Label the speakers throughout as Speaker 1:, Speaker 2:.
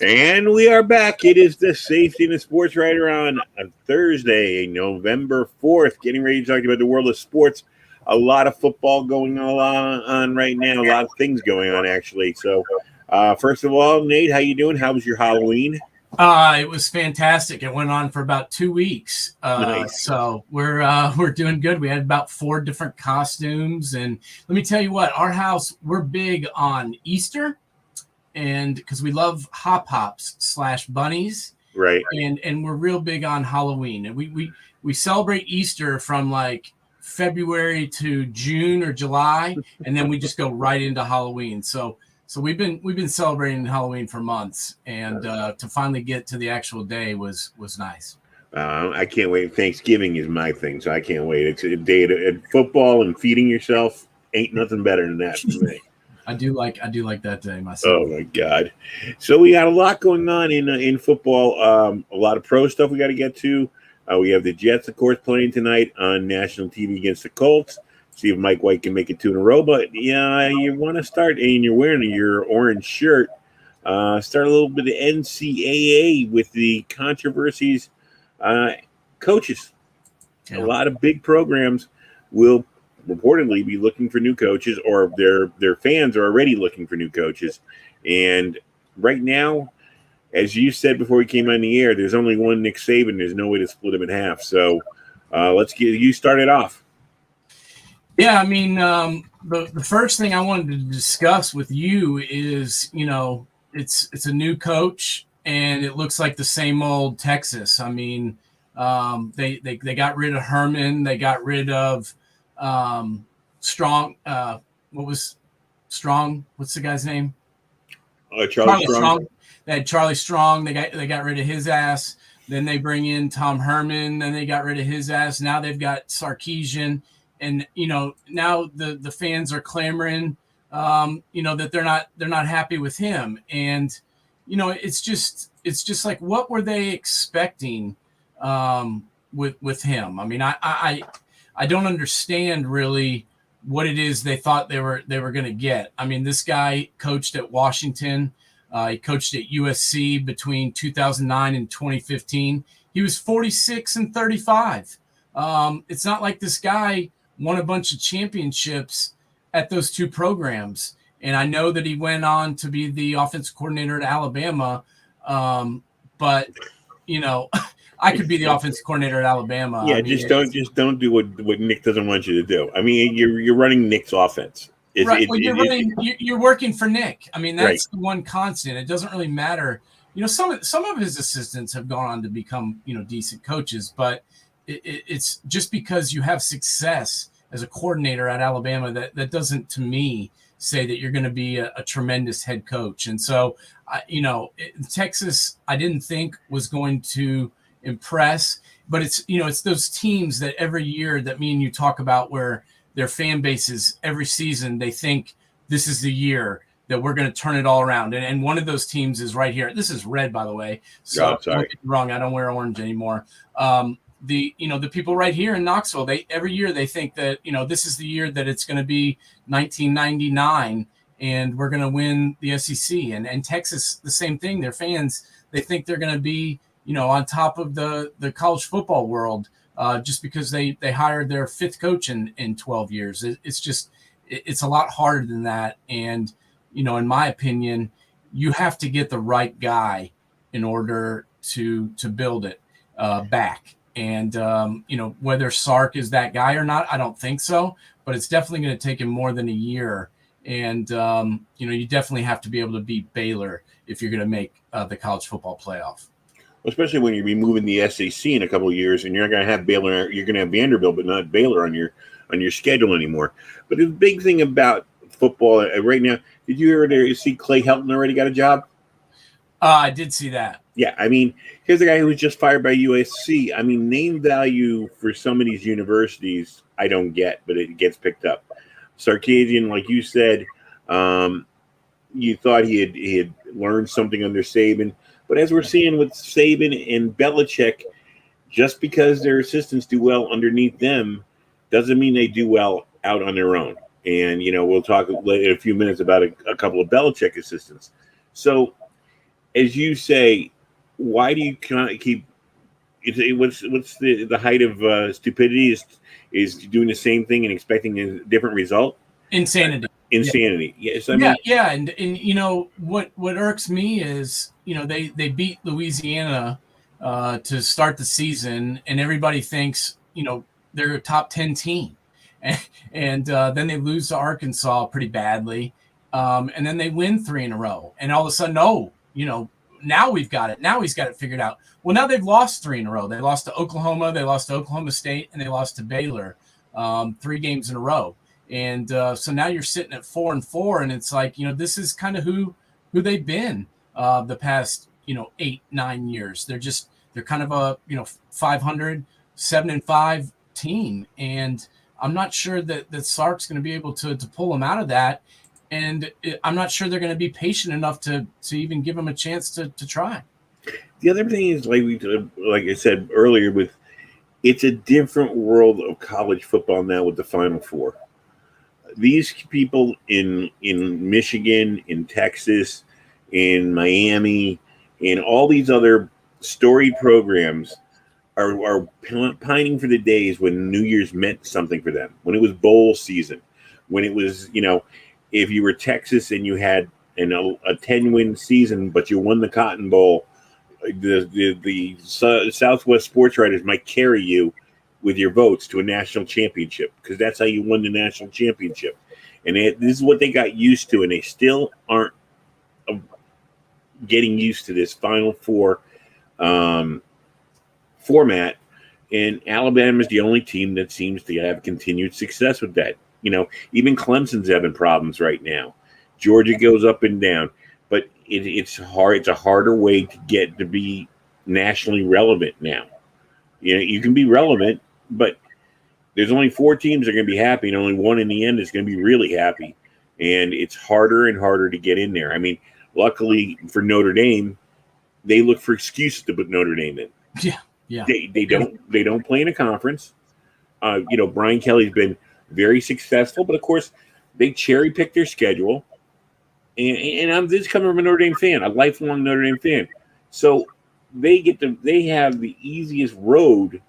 Speaker 1: And we are back. It is the Safety and the Sportswriter on a Thursday, November 4th, getting ready to talk about the world of sports. A lot of football going on right now, a lot of things going on, actually. So, first of all, Nate, how you doing? How was your Halloween?
Speaker 2: It was fantastic. It went on for about 2 weeks.
Speaker 1: Nice.
Speaker 2: So we're doing good. We had about 4 different costumes, and let me tell you what, our house, we're big on Easter, and because we love hops / bunnies,
Speaker 1: Right.
Speaker 2: and we're real big on Halloween, and we celebrate Easter from like February to June or July, and then we just go right into Halloween. So we've been celebrating Halloween for months, and to finally get to the actual day was nice.
Speaker 1: I can't wait. Thanksgiving is my thing, so I can't wait. It's a day to football and feeding yourself. Ain't nothing better than that for me.
Speaker 2: I do like that day myself.
Speaker 1: Oh my God! So we got a lot going on in football. A lot of pro stuff we got to get to. We have the Jets, of course, playing tonight on national TV against the Colts. See if Mike White can make it 2 in a row. But yeah, you want to start, and you're wearing your orange shirt. Start a little bit of NCAA with the controversies. Coaches, a lot of big programs will reportedly be looking for new coaches, or their fans are already looking for new coaches. And right now, as you said before we came on the air, there's only one Nick Saban. There's no way to split him in half. So let's get you started off.
Speaker 2: Yeah, I mean, the first thing I wanted to discuss with you is, it's a new coach, and it looks like the same old Texas. I mean, they got rid of Herman. They got rid of Strong. What was Strong? What's the guy's name?
Speaker 1: Charlie Strong.
Speaker 2: They had Charlie Strong. They got rid of his ass. Then they bring in Tom Herman. Then they got rid of his ass. Now they've got Sarkisian. And now the fans are clamoring, that they're not happy with him. And it's just like, what were they expecting with him? I mean, I don't understand really what it is they thought they were going to get. I mean, this guy coached at Washington. He coached at USC between 2009 and 2015. He was 46-35. It's not like this guy won a bunch of championships at those 2 programs. And I know that he went on to be the offensive coordinator at Alabama. But I could be the offensive coordinator at Alabama.
Speaker 1: Yeah,
Speaker 2: I mean,
Speaker 1: just don't do what Nick doesn't want you to do. I mean, you're running Nick's offense.
Speaker 2: You're working for Nick. I mean, that's
Speaker 1: right.
Speaker 2: The one constant. It doesn't really matter. Some of his assistants have gone on to become decent coaches, but it's just because you have success as a coordinator at Alabama that doesn't, to me, say that you're going to be a tremendous head coach. And so, Texas, I didn't think was going to impress, but it's those teams that every year that me and you talk about where their fan bases every season, they think this is the year that we're going to turn it all around. And one of those teams is right here. This is red, by the way. So don't get me wrong, I don't wear orange anymore. The people right here in Knoxville, every year they think that, this is the year that it's going to be 1999 and we're going to win the SEC. And Texas, the same thing. Their fans, they think they're going to be, on top of the college football world just because they hired their 5th coach in 12 years. It's a lot harder than that. And, in my opinion, you have to get the right guy in order to build it back. And, whether Sark is that guy or not, I don't think so, but it's definitely going to take him more than a year. And, you definitely have to be able to beat Baylor if you're going to make the college football playoff.
Speaker 1: Especially when you're removing the SEC in a couple of years and you're not going to have Baylor, you're going to have Vanderbilt, but not Baylor on your schedule anymore. But the big thing about football right now, did you ever see Clay Helton already got a job?
Speaker 2: I did see that.
Speaker 1: Yeah, I mean, here's a guy who was just fired by USC. I mean, name value for some of these universities, I don't get, but it gets picked up. Sarkisian, like you said, you thought he had learned something under Saban. But as we're seeing with Saban and Belichick, just because their assistants do well underneath them doesn't mean they do well out on their own. And, we'll talk in a few minutes about a couple of Belichick assistants. So as you say, why do you kind of keep? What's the height of stupidity is doing the same thing and expecting a different result?
Speaker 2: Insanity.
Speaker 1: Insanity. Yes, I
Speaker 2: Yeah,
Speaker 1: mean,
Speaker 2: yeah, and what irks me is they beat Louisiana to start the season, and everybody thinks they're a top 10 team, and then they lose to Arkansas pretty badly, and then they win 3 in a row, and all of a sudden, now we've got it. Now he's got it figured out. Well, now they've lost 3 in a row. They lost to Oklahoma, they lost to Oklahoma State, and they lost to Baylor, 3 games in a row. And so now you're sitting at 4-4, and it's like this is kind of who they've been the past 8-9 years. They're kind of a 500 7-5 team, and I'm not sure that Sark's going to be able to pull them out of that. And I'm not sure they're going to be patient enough to even give them a chance to try.
Speaker 1: the other thing is like I said earlier, with it's a different world of college football now with the Final Four. These people in Michigan, in Texas, in Miami, in all these other storied programs are pining for the days when New Year's meant something for them, when it was bowl season, when it was, if you were Texas and you had a 10-win season, but you won the Cotton Bowl, the Southwest Sportswriters might carry you with your votes to a national championship, because that's how you won the national championship. And this is what they got used to, and they still aren't getting used to this Final Four format. And Alabama is the only team that seems to have continued success with that. Even Clemson's having problems right now. Georgia goes up and down, but it's hard. It's a harder way to get to be nationally relevant now. You can be relevant, but there's only 4 teams that are going to be happy, and only one in the end is going to be really happy. And it's harder and harder to get in there. I mean, luckily for Notre Dame, they look for excuses to put Notre Dame in.
Speaker 2: Yeah.
Speaker 1: They don't play in a conference. Brian Kelly's been very successful, but of course they cherry pick their schedule. And I'm this coming from a Notre Dame fan, a lifelong Notre Dame fan. So they have the easiest road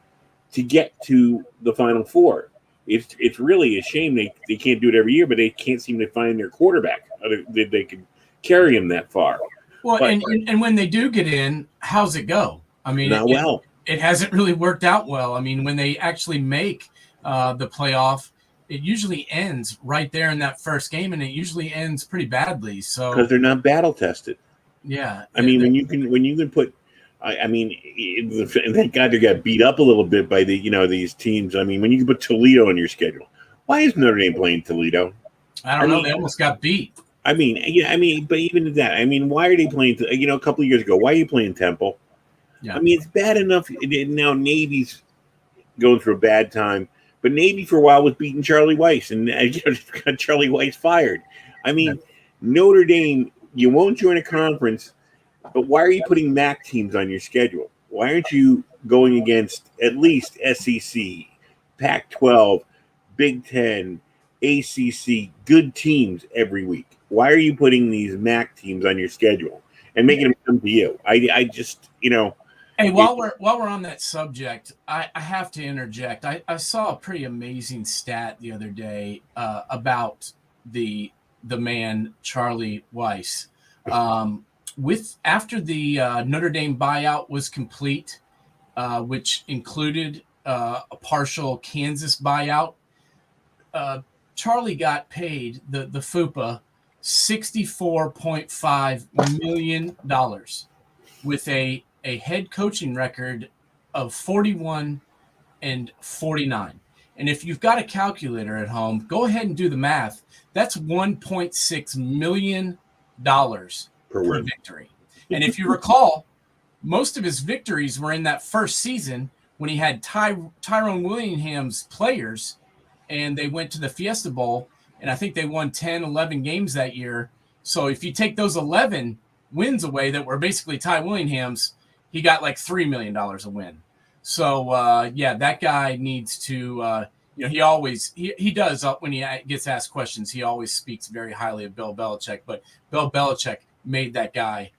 Speaker 1: to get to the Final Four. It's really a shame they can't do it every year, but they can't seem to find their quarterback that they can carry him that far.
Speaker 2: Well, but, and when they do get in, how's it go? I mean, it hasn't really worked out well. I mean, when they actually make the playoff, it usually ends right there in that first game, and it usually ends pretty badly. So
Speaker 1: because they're not battle tested.
Speaker 2: Yeah,
Speaker 1: I mean, when you can put, thank God they got beat up a little bit by these teams. I mean, when you can put Toledo on your schedule, why is Notre Dame playing Toledo?
Speaker 2: I don't know. They almost got beat.
Speaker 1: But even that, why are they playing? A couple of years ago, why are you playing Temple? Yeah. I mean, it's bad enough now. Navy's going through a bad time, but Navy for a while was beating Charlie Weiss, and got Charlie Weiss fired. I mean, Notre Dame, you won't join a conference, but why are you putting MAC teams on your schedule? Why aren't you going against at least SEC, Pac-12, Big Ten, ACC, good teams every week? Why are you putting these MAC teams on your schedule and making them come to you? I just,
Speaker 2: Hey, while we're on that subject, I have to interject. I saw a pretty amazing stat the other day about the man Charlie Weiss. After the Notre Dame buyout was complete, which included a partial Kansas buyout, Charlie got paid the FUPA $64.5 million with a head coaching record of 41-49. And if you've got a calculator at home, go ahead and do the math. That's $1.6 million per victory. And if you recall, most of his victories were in that first season when he had Tyrone Willingham's players, and they went to the Fiesta Bowl, and I think they won 10, 11 games that year. So if you take those 11 wins away that were basically Ty Willingham's, he got like $3 million a win. So, that guy needs to, he does, when he gets asked questions, he always speaks very highly of Bill Belichick, but Bill Belichick made that guy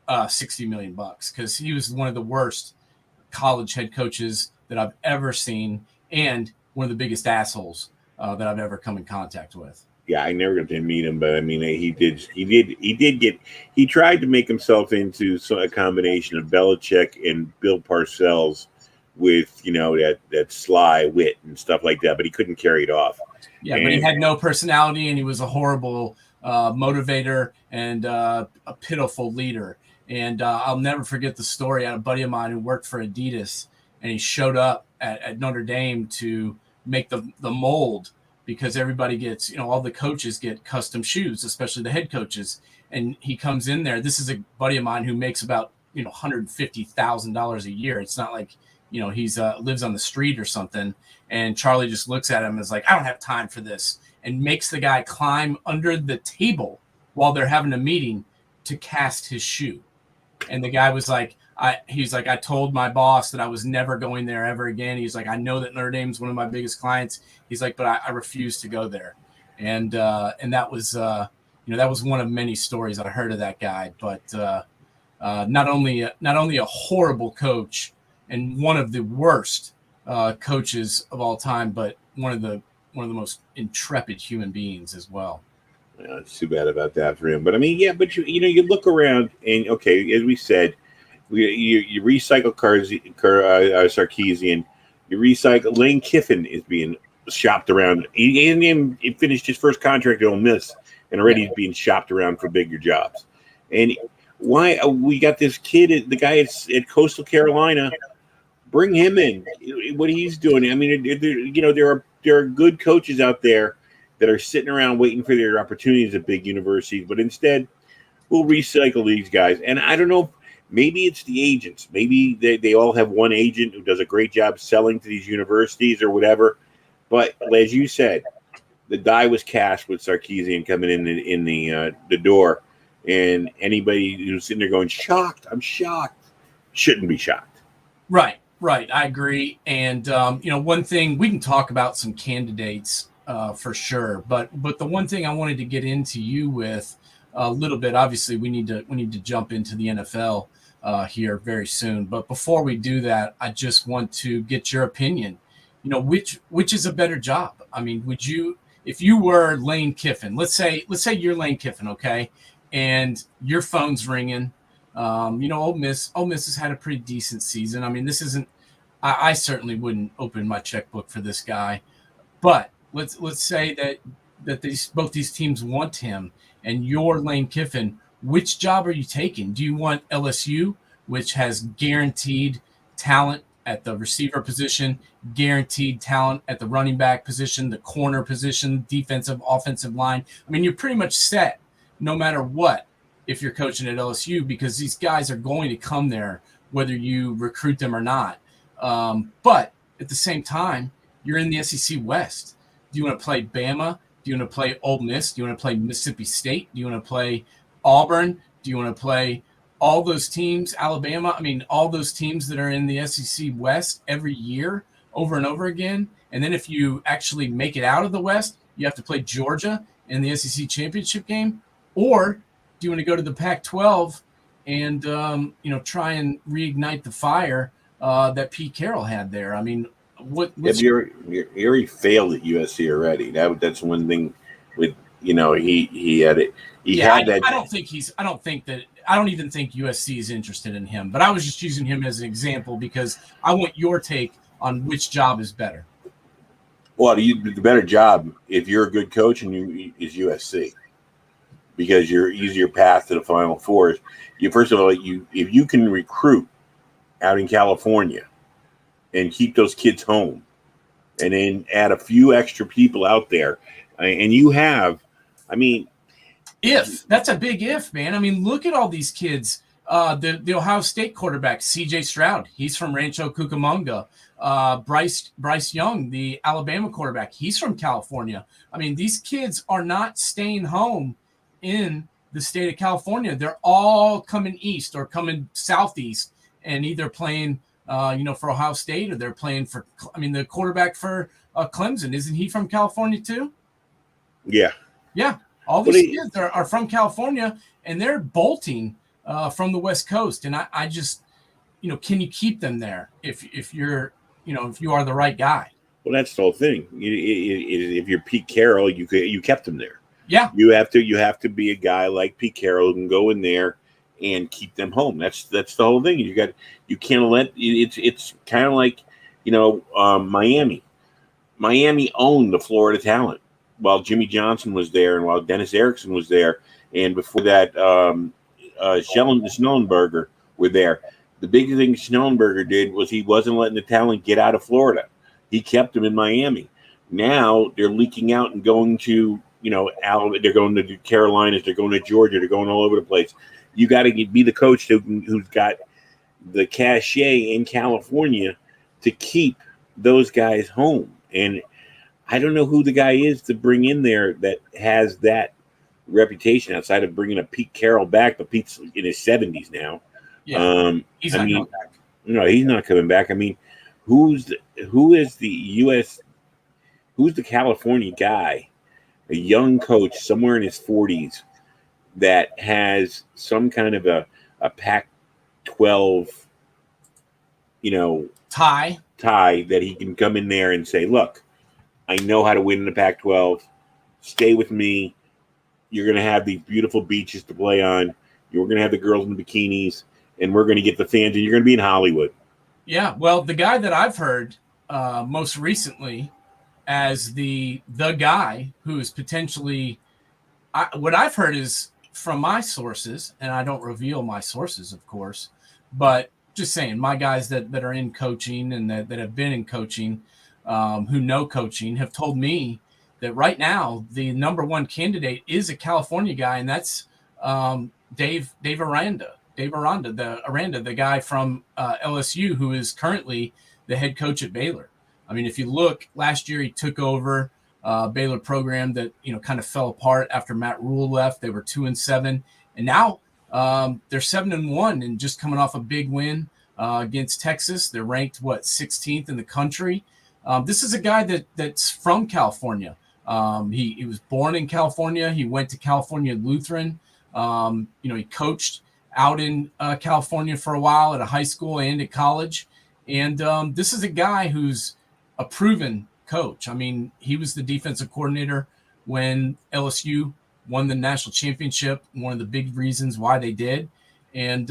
Speaker 2: $60 million because he was one of the worst college head coaches that I've ever seen and one of the biggest assholes that I've ever come in contact with.
Speaker 1: Yeah, I never got to meet him, but I mean, he tried to make himself into a combination of Belichick and Bill Parcells with, that sly wit and stuff like that, but he couldn't carry it off.
Speaker 2: Yeah, but he had no personality, and he was a horrible motivator and a pitiful leader. And I'll never forget the story. I had a buddy of mine who worked for Adidas, and he showed up at Notre Dame to make the mold because everybody gets, all the coaches get custom shoes, especially the head coaches. And he comes in there. This is a buddy of mine who makes about, $150,000 a year. It's not like, he's lives on the street or something. And Charlie just looks at him and is like, I don't have time for this, and makes the guy climb under the table while they're having a meeting to cast his shoe. And the guy was like, I told my boss that I was never going there ever again. He's like, I know that Notre Dame's one of my biggest clients. He's like, but I refuse to go there. And that was, that was one of many stories I heard of that guy. But not only a horrible coach and one of the worst coaches of all time, but one of the most intrepid human beings as well.
Speaker 1: Yeah, it's too bad about that for him. But I mean, yeah, but you look around and okay, as we said, you recycle Sarkisian, you recycle Lane Kiffin is being shopped around. He finished his first contract at Ole Miss, and already he's being shopped around for bigger jobs. And why we got this kid, the guy at Coastal Carolina, bring him in. What he's doing. I mean, there are good coaches out there that are sitting around waiting for their opportunities at big universities, but instead we'll recycle these guys. And I don't know, maybe it's the agents. Maybe they all have one agent who does a great job selling to these universities or whatever. But as you said, the die was cast with Sarkisian coming in the door, and anybody who's sitting there going, shocked, I'm shocked, shouldn't be shocked.
Speaker 2: Right. I agree. And, one thing, we can talk about some candidates for sure. But the one thing I wanted to get into you with a little bit, obviously we need to jump into the NFL here very soon. But before we do that, I just want to get your opinion. Which is a better job? I mean, would you, if you were Lane Kiffin, let's say you're Lane Kiffin, okay, and your phone's ringing. Ole Miss has had a pretty decent season. I mean, this isn't. I certainly wouldn't open my checkbook for this guy, but let's say that both these teams want him, and you're Lane Kiffin. Which job are you taking? Do you want LSU, which has guaranteed talent at the receiver position, guaranteed talent at the running back position, the corner position, defensive, offensive line? I mean, you're pretty much set no matter what if you're coaching at LSU, because these guys are going to come there whether you recruit them or not. But at the same time, you're in the SEC West. Do you want to play Bama? Do you want to play Ole Miss? Do you want to play Mississippi State? Do you want to play Auburn? Do you want to play all those teams, Alabama? I mean, all those teams that are in the SEC West every year over and over again. And then if you actually make it out of the West, you have to play Georgia in the SEC championship game. Or do you want to go to the Pac-12 and, try and reignite the fire that Pete Carroll had there? I mean,
Speaker 1: he already failed at USC already. That's one thing with, he had it. I don't even think USC is interested in him, but I was just using him as an example because I want your take on which job is better. Well, the better job, if you're a good coach, is USC, because your easier path to the Final Four is first of all, if you can recruit out in California and keep those kids home, and then add a few extra people out there, and you have, I mean,
Speaker 2: if that's a big if, man. I mean, look at all these kids. The Ohio State quarterback, C.J. Stroud, he's from Rancho Cucamonga. Bryce Young, the Alabama quarterback, he's from California. I mean, these kids are not staying home in the state of California. They're all coming east or coming southeast and either playing, for Ohio State, or they're playing for, the quarterback for Clemson, isn't he from California too?
Speaker 1: Yeah.
Speaker 2: Yeah. All these kids are from California, and they're bolting from the West Coast. And I just, can you keep them there if you're, if you are the right guy?
Speaker 1: Well, that's the whole thing. If you're Pete Carroll, you kept him there.
Speaker 2: Yeah.
Speaker 1: You have to be a guy like Pete Carroll who can go in there and keep them home. That's the whole thing. You can't let it's kind of like Miami. Miami owned the Florida talent while Jimmy Johnson was there and while Dennis Erickson was there, and before that, Schnellenberger were there. The big thing Schnellenberger did was he wasn't letting the talent get out of Florida. He kept them in Miami. Now they're leaking out and going to, Alabama. They're going to the Carolinas. They're going to Georgia. They're going all over the place. You got to be the coach who's got the cachet in California to keep those guys home. And I don't know who the guy is to bring in there that has that reputation outside of bringing a Pete Carroll back, but Pete's in his 70s now.
Speaker 2: Yeah, he's not coming back.
Speaker 1: No, he's not coming back. I mean, who's the California guy, a young coach somewhere in his 40s that has some kind of a Pac-12, tie that he can come in there and say, look, I know how to win in the Pac-12. Stay with me. You're going to have these beautiful beaches to play on. You're going to have the girls in the bikinis, and we're going to get the fans, and you're going to be in Hollywood.
Speaker 2: Yeah, well, the guy that I've heard most recently as the guy who is potentially what I've heard is from my sources, and I don't reveal my sources, of course, but just saying my guys that are in coaching and that have been in coaching, who know coaching, have told me that right now the number one candidate is a California guy, and that's Dave Aranda. Dave Aranda, the guy from LSU, who is currently the head coach at Baylor. I mean, if you look, last year he took over Baylor program that kind of fell apart after Matt Rule left. They were 2-7, and now they're 7-1, and just coming off a big win against Texas. They're ranked 16th in the country. This is a guy that's from California. He was born in California. He went to California Lutheran. He coached out in California for a while at a high school and at college. And this is a guy who's a proven coach. I mean, he was the defensive coordinator when LSU won the national championship, one of the big reasons why they did, and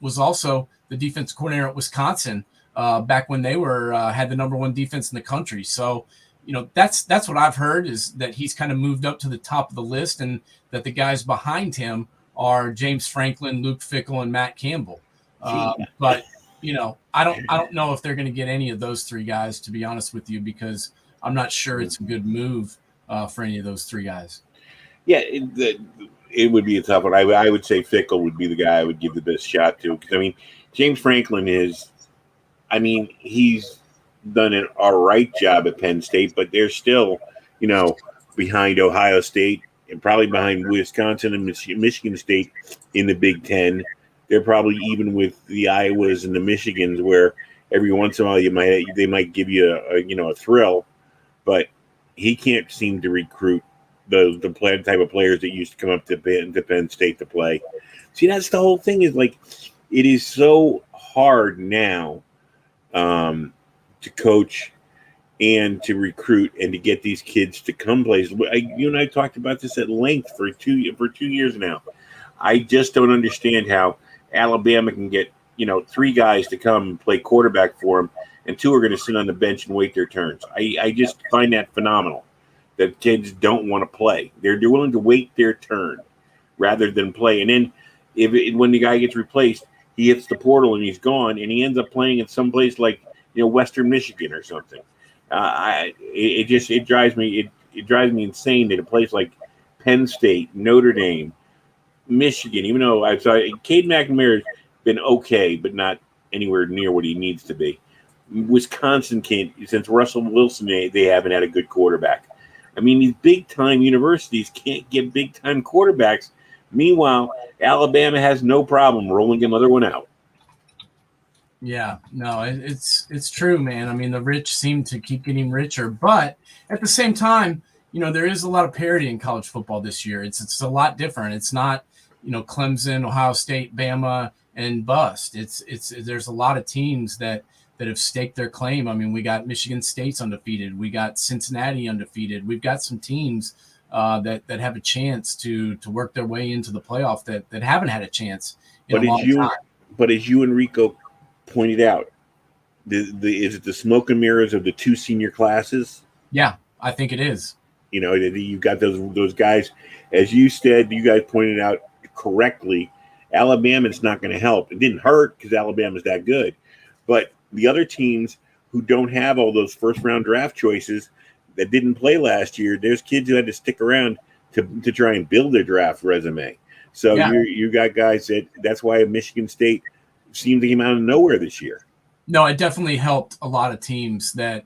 Speaker 2: was also the defensive coordinator at Wisconsin back when they had the number one defense in the country. So, that's what I've heard, is that he's kind of moved up to the top of the list, and that the guys behind him are James Franklin, Luke Fickell, and Matt Campbell. But I don't know if they're going to get any of those three guys, to be honest with you, because I'm not sure it's a good move for any of those three guys.
Speaker 1: Yeah, it would be a tough one. I would say Fickell would be the guy I would give the best shot to, because James Franklin he's done an all right job at Penn State, but they're still behind Ohio State and probably behind Wisconsin and Michigan State in the Big Ten. They're probably even with the Iowas and the Michigans, where every once in a while they might give you a thrill, but he can't seem to recruit the type of players that used to come up to Penn State to play. See, that's the whole thing, is like, it is so hard now to coach and to recruit and to get these kids to come places. You and I talked about this at length for 2 years now. I just don't understand how Alabama can get, three guys to come and play quarterback for them, and two are going to sit on the bench and wait their turns. I just find that phenomenal, that kids don't want to play. They're willing to wait their turn rather than play. And then when the guy gets replaced, he hits the portal and he's gone, and he ends up playing at some place like Western Michigan or something. It drives me insane that a place like Penn State, Notre Dame, Michigan, even though Cade McNamara's been okay, but not anywhere near what he needs to be. Wisconsin can't, since Russell Wilson, they haven't had a good quarterback. These big-time universities can't get big-time quarterbacks. Meanwhile, Alabama has no problem rolling another one out.
Speaker 2: Yeah, no, it's true, man. The rich seem to keep getting richer, but at the same time, there is a lot of parity in college football this year. It's a lot different. It's not Clemson, Ohio State, Bama, and bust. There's a lot of teams that have staked their claim. I mean, we got Michigan State's undefeated. We got Cincinnati undefeated. We've got some teams that have a chance to work their way into the playoff that haven't had a chance in a long time.
Speaker 1: But as you and Rico pointed out, is it the smoke and mirrors of the two senior classes?
Speaker 2: Yeah, I think it is.
Speaker 1: You've got those guys, as you said, you guys pointed out correctly. Alabama's not going to help. It didn't hurt because Alabama's that good, but the other teams who don't have all those first-round draft choices that didn't play last year, there's kids who had to stick around to try and build their draft resume. So you got guys that's why Michigan State seemed to come out of nowhere this year.
Speaker 2: No, it definitely helped a lot of teams that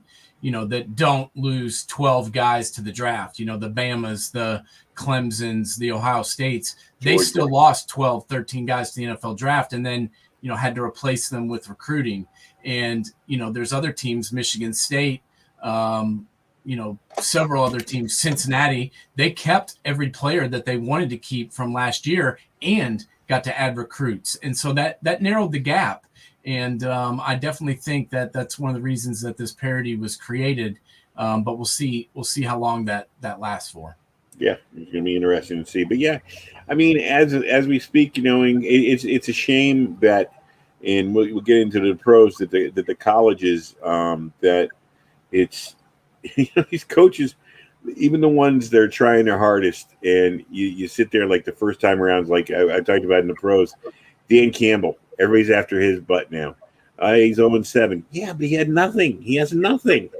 Speaker 2: don't lose 12 guys to the draft. The Bamas, the Clemsons, the Ohio States, they still lost 12, 13 guys to the NFL draft and then, had to replace them with recruiting. And, there's other teams, Michigan State, several other teams, Cincinnati, they kept every player that they wanted to keep from last year and got to add recruits. And so that narrowed the gap. And I definitely think that that's one of the reasons that this parity was created. But we'll see how long that lasts for.
Speaker 1: Yeah, it's going to be interesting to see. But yeah, I mean, as we speak, it's a shame that, and we'll get into the pros that the colleges that it's these coaches, even the ones that are trying their hardest, and you sit there like the first time around, like I talked about in the pros, Dan Campbell. Everybody's after his butt now. He's 0-7. Yeah, but he had nothing. He has nothing.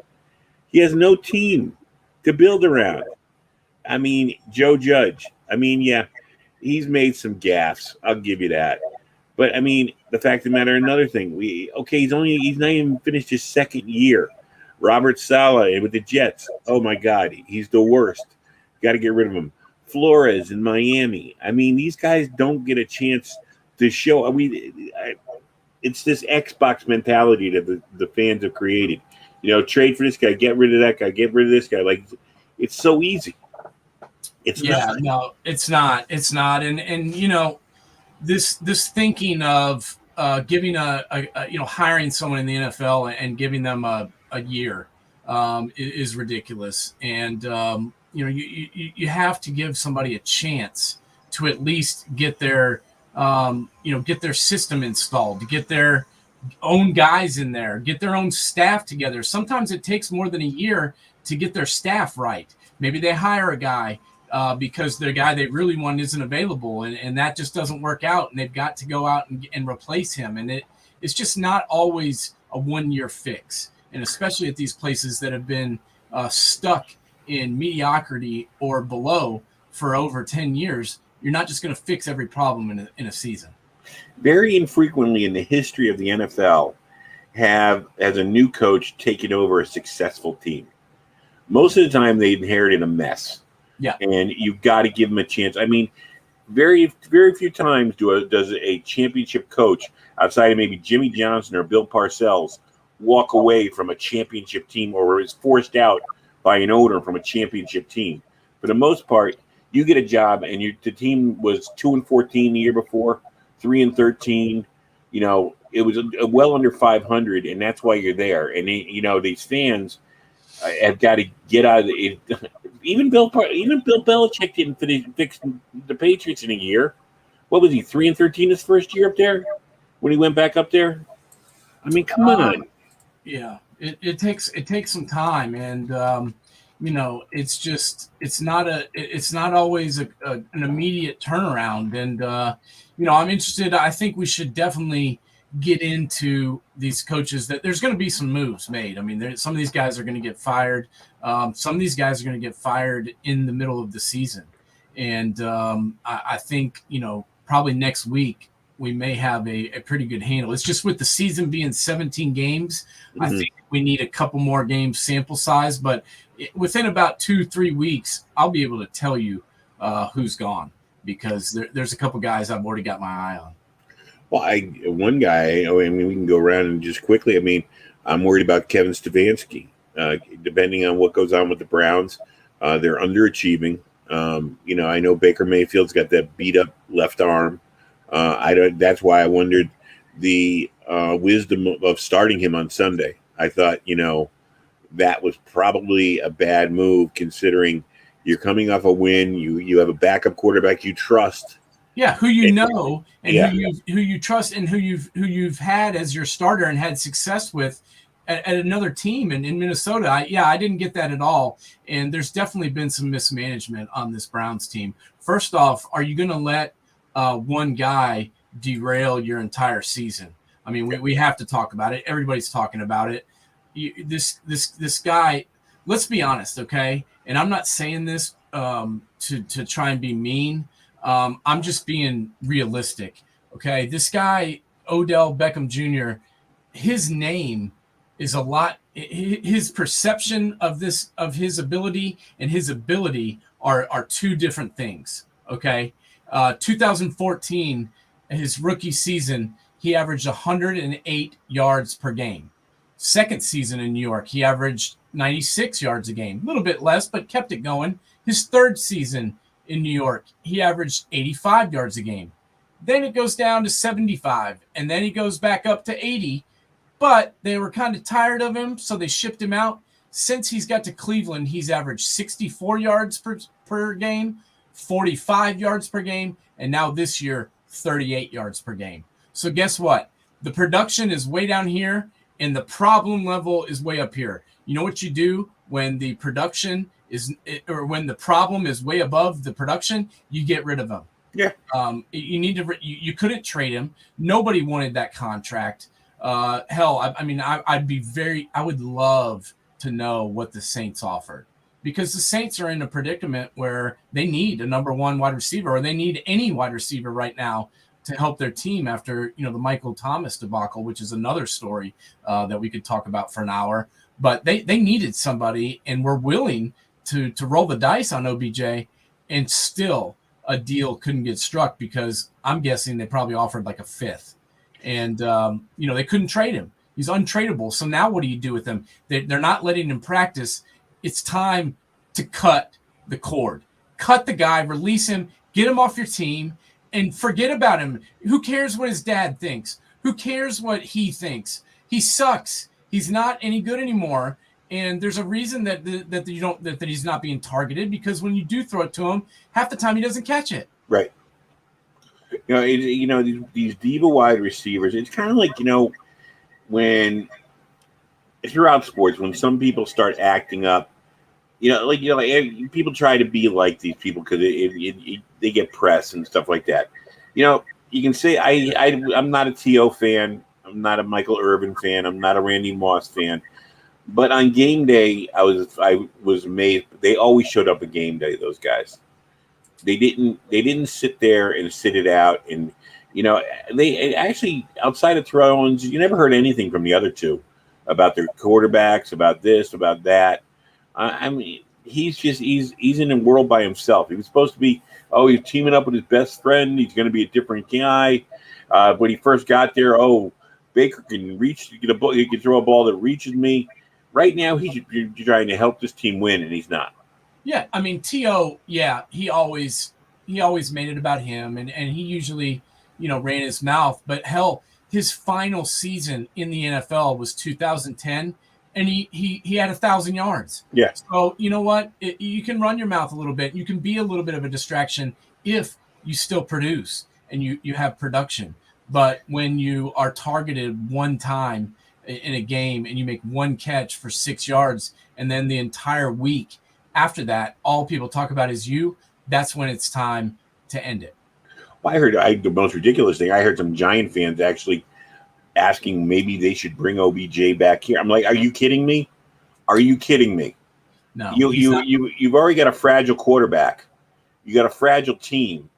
Speaker 1: He has no team to build around. I mean, Joe Judge. I mean, yeah, he's made some gaffes. I'll give you that. But I mean, the fact of the matter, another thing. He's not even finished his second year. Robert Saleh with the Jets. Oh my God, he's the worst. Got to get rid of him. Flores in Miami. I mean, these guys don't get a chance to show. I mean, it's this Xbox mentality that the fans have created. Trade for this guy, get rid of that guy, get rid of this guy. Like, it's so easy. It's not.
Speaker 2: No, it's not. It's not. And this thinking of giving hiring someone in the NFL and giving them a year is ridiculous. And you have to give somebody a chance to at least get their get their system installed, to get their own guys in there, get their own staff together. Sometimes it takes more than a year to get their staff right. Maybe they hire a guy because the guy they really want isn't available, and that just doesn't work out, and they've got to go out and replace him. And it's just not always a one-year fix, and especially at these places that have been stuck in mediocrity or below for over 10 years, you're not just going to fix every problem in a season.
Speaker 1: Very infrequently in the history of the NFL has a new coach taken over a successful team. Most of the time they inherited a mess.
Speaker 2: Yeah.
Speaker 1: And you've got to give them a chance. I mean, very, very few times does a championship coach outside of maybe Jimmy Johnson or Bill Parcells walk away from a championship team or is forced out by an owner from a championship team. For the most part, you get a job, and the team was 2-14 the year before, 3-13. It was well under 500, and that's why you're there. And these fans have got to get out of it. Even Bill Belichick didn't fix the Patriots in a year. What was he, 3-13 his first year up there when he went back up there? I mean, come on.
Speaker 2: Yeah, it takes some time, and it's not always an immediate turnaround. And I'm interested. I think we should definitely get into these coaches that there's going to be some moves made. I mean, some of these guys are going to get fired. Some of these guys are going to get fired in the middle of the season. And I think, probably next week we may have a pretty good handle. It's just with the season being 17 games, mm-hmm. I think we need a couple more games sample size, but within about 2-3 weeks, I'll be able to tell you who's gone, because there's a couple guys I've already got my eye on.
Speaker 1: Well, one guy, I mean, we can go around and just quickly. I mean, I'm worried about Kevin Stefanski. Depending on what goes on with the Browns, they're underachieving. I know Baker Mayfield's got that beat up left arm. I don't. That's why I wondered the wisdom of starting him on Sunday. I thought, that was probably a bad move considering you're coming off a win. You have a backup quarterback you trust.
Speaker 2: Yeah, who you know and
Speaker 1: Yeah.
Speaker 2: who you trust and who you've had as your starter and had success with at another team in Minnesota. I didn't get that at all. And there's definitely been some mismanagement on this Browns team. First off, are you going to let one guy derail your entire season? I mean, we have to talk about it. Everybody's talking about it. This guy, let's be honest, okay? And I'm not saying this to try and be mean. I'm just being realistic, okay? This guy, Odell Beckham Jr., his name is a lot. His perception of his ability and his ability are two different things, okay? 2014, his rookie season, he averaged 108 yards per game. Second season in New York, he averaged 96 yards a game, a little bit less, but kept it going. His third season in New York, he averaged 85 yards a game. Then it goes down to 75, and then he goes back up to 80, but they were kind of tired of him, so they shipped him out. Since he's got to Cleveland, he's averaged 64 yards per game, 45 yards per game, and now this year, 38 yards per game. So guess what? The production is way down here, and the problem level is way up here. You know what you do when the production when the problem is way above the production? You get rid of them.
Speaker 1: Yeah.
Speaker 2: You need to. You couldn't trade him. Nobody wanted that contract. Hell, I would love to know what the Saints offered, because the Saints are in a predicament where they need a number one wide receiver, or they need any wide receiver right now to help their team after, the Michael Thomas debacle, which is another story that we could talk about for an hour. But they needed somebody, and were willing to roll the dice on OBJ, and still a deal couldn't get struck because I'm guessing they probably offered like a fifth. And, they couldn't trade him. He's untradeable. So now what do you do with him? They're not letting him practice. It's time to cut the cord. Cut the guy, release him, get him off your team, and forget about him. Who cares what his dad thinks? Who cares what he thinks? He sucks. He's not any good anymore. And there's a reason that he's not being targeted, because when you do throw it to him, half the time he doesn't catch it.
Speaker 1: Right. These diva wide receivers, it's kind of like, when throughout sports, when some people start acting up, people try to be like these people because they get press and stuff like that. You can say I'm not a T.O. fan. I'm not a Michael Irvin fan. I'm not a Randy Moss fan. But on game day, I was amazed. They always showed up at game day, those guys. They didn't sit there and sit it out. And, they actually, outside of Thrones, you never heard anything from the other two about their quarterbacks, about this, about that. I mean, he's in a world by himself. He was supposed to be, he's teaming up with his best friend. He's going to be a different guy. When he first got there, Baker can reach, he can throw a ball that reaches me. Right now, he's trying to help this team win, and he's not.
Speaker 2: Yeah, I mean, T.O., he always made it about him, and he usually, ran his mouth. But hell, his final season in the NFL was 2010, and he had 1,000 yards.
Speaker 1: Yeah.
Speaker 2: So you know what? You can run your mouth a little bit. You can be a little bit of a distraction if you still produce and you have production. But when you are targeted one time in a game and you make one catch for 6 yards, and then the entire week after that, all people talk about is you, that's when it's time to end it.
Speaker 1: Well, I heard the most ridiculous thing. I heard some Giant fans actually asking maybe they should bring OBJ back here. I'm like, are you kidding me? Are you kidding me?
Speaker 2: No.
Speaker 1: You've already got a fragile quarterback. You got a fragile team.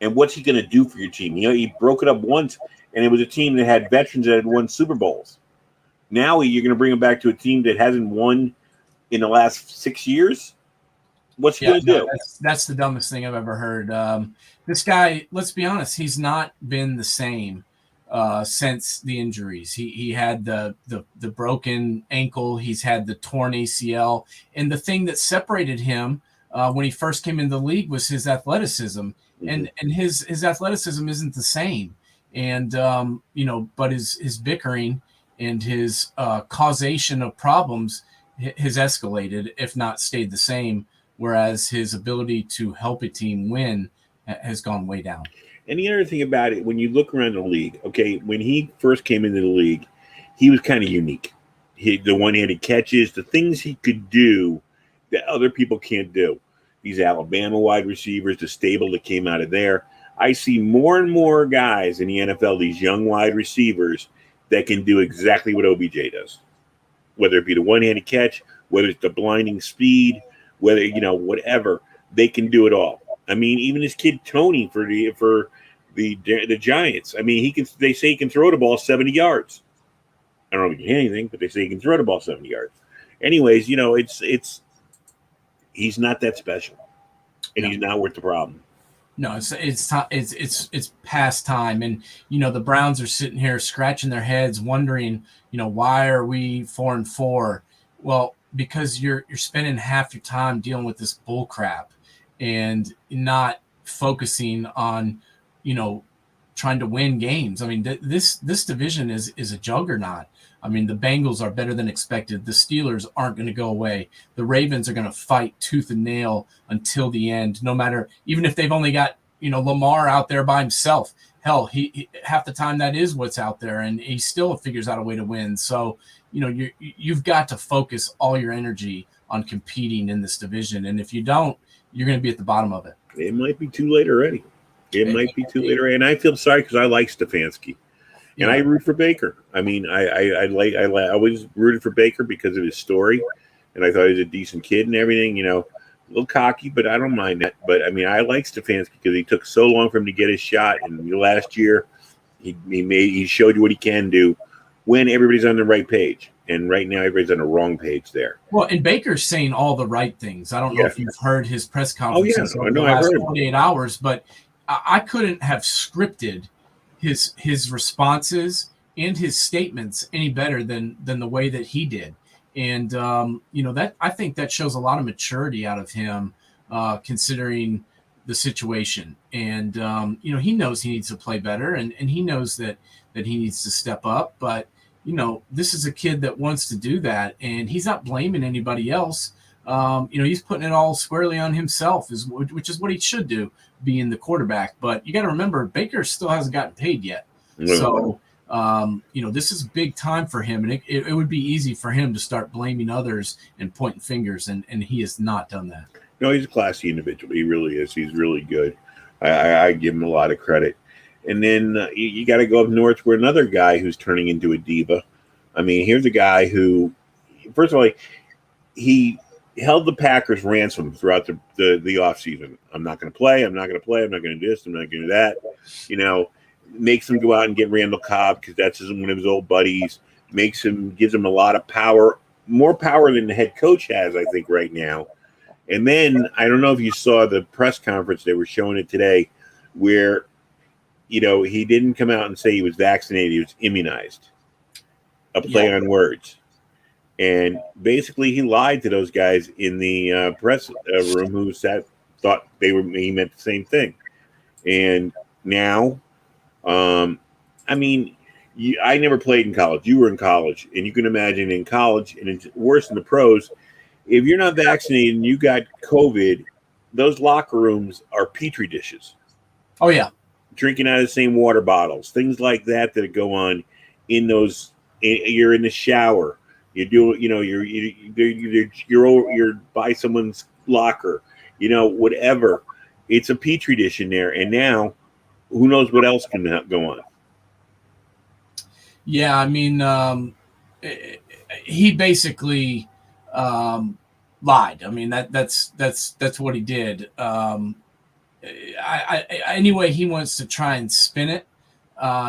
Speaker 1: And what's he going to do for your team? He broke it up once, and it was a team that had veterans that had won Super Bowls. Now you're going to bring him back to a team that hasn't won in the last 6 years? What's he going to do?
Speaker 2: That's the dumbest thing I've ever heard. This guy, let's be honest, he's not been the same since the injuries. He had the broken ankle. He's had the torn ACL. And the thing that separated him when he first came into the league was his athleticism, and his athleticism isn't the same. And but his bickering and his causation of problems has escalated, if not stayed the same. Whereas his ability to help a team win has gone way down.
Speaker 1: And the other thing about it, when you look around the league, okay, when he first came into the league, he was kind of unique. The one-handed catches, the things he could do that other people can't do. These Alabama wide receivers, the stable that came out of there. I see more and more guys in the NFL, these young wide receivers, that can do exactly what OBJ does. Whether it be the one-handed catch, whether it's the blinding speed, whether, whatever, they can do it all. I mean, even this kid Tony for the Giants. I mean, they say he can throw the ball 70 yards. I don't know if he can hit anything, but they say he can throw the ball 70 yards. Anyways, it's he's not that special, and he's not worth the problem.
Speaker 2: No, it's past time, and the Browns are sitting here scratching their heads, wondering, why are we 4-4? Well, because you're spending half your time dealing with this bull crap and not focusing on, trying to win games. I mean, this division is a juggernaut. I mean, the Bengals are better than expected. The Steelers aren't going to go away. The Ravens are going to fight tooth and nail until the end, no matter, even if they've only got, Lamar out there by himself. Hell, he half the time that is what's out there, and he still figures out a way to win. So, you've got to focus all your energy on competing in this division. And if you don't, you're going to be at the bottom of it.
Speaker 1: It might be too late already. And I feel sorry because I like Stefanski. And I root for Baker. I mean, I always rooted for Baker because of his story, and I thought he was a decent kid and everything. A little cocky, but I don't mind that. But I mean, I like Stefanski because he took so long for him to get his shot, and last year he showed you what he can do when everybody's on the right page. And right now, everybody's on the wrong page there.
Speaker 2: Well, and Baker's saying all the right things. I don't know if you've heard his press conferences over the
Speaker 1: last
Speaker 2: 48 hours, but I couldn't have scripted his responses and his statements any better than the way that he did. And, that I think that shows a lot of maturity out of him, considering the situation. And, he knows he needs to play better, and he knows that he needs to step up. But, this is a kid that wants to do that, and he's not blaming anybody else. He's putting it all squarely on himself, which is what he should do, being the quarterback. But you got to remember, Baker still hasn't gotten paid yet. So, this is big time for him, and it would be easy for him to start blaming others and pointing fingers, and he has not done that.
Speaker 1: No, he's a classy individual. He really is. He's really good. I give him a lot of credit. And then you got to go up north where another guy who's turning into a diva. I mean, here's a guy who, first of all, he held the Packers ransom throughout the offseason. I'm not going to play. I'm not going to play. I'm not going to do this. I'm not going to do that. Makes him go out and get Randall Cobb because that's one of his old buddies. Gives him a lot of power, more power than the head coach has, I think, right now. And then I don't know if you saw the press conference, they were showing it today, where he didn't come out and say he was vaccinated. He was immunized. A play on words. And basically he lied to those guys in the press room who thought he meant the same thing. And now, I never played in college. You were in college. And you can imagine in college, and it's worse in the pros, if you're not vaccinated and you got COVID, those locker rooms are petri dishes.
Speaker 2: Oh, yeah.
Speaker 1: Drinking out of the same water bottles, things like that go on in those. You're in the shower. You do, you're by someone's locker, whatever. It's a petri dish in there, and now who knows what else can go on?
Speaker 2: Yeah, I mean, he basically lied. I mean, that's what he did. Any way he wants to try and spin it,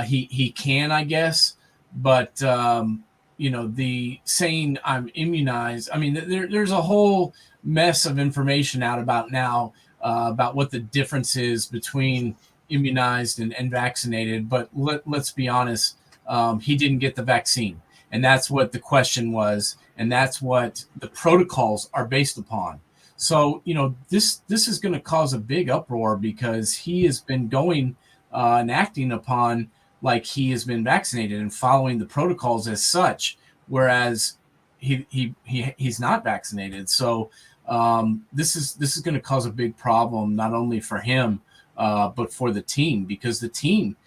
Speaker 2: he can, I guess. But the saying I'm immunized. I mean, there's a whole mess of information out about now about what the difference is between immunized and vaccinated. But let's be honest, he didn't get the vaccine, and that's what the question was, and that's what the protocols are based upon. So, this is going to cause a big uproar because he has been going and acting upon like he has been vaccinated and following the protocols as such, whereas he's not vaccinated. So this is going to cause a big problem, not only for him, but for the team, because the team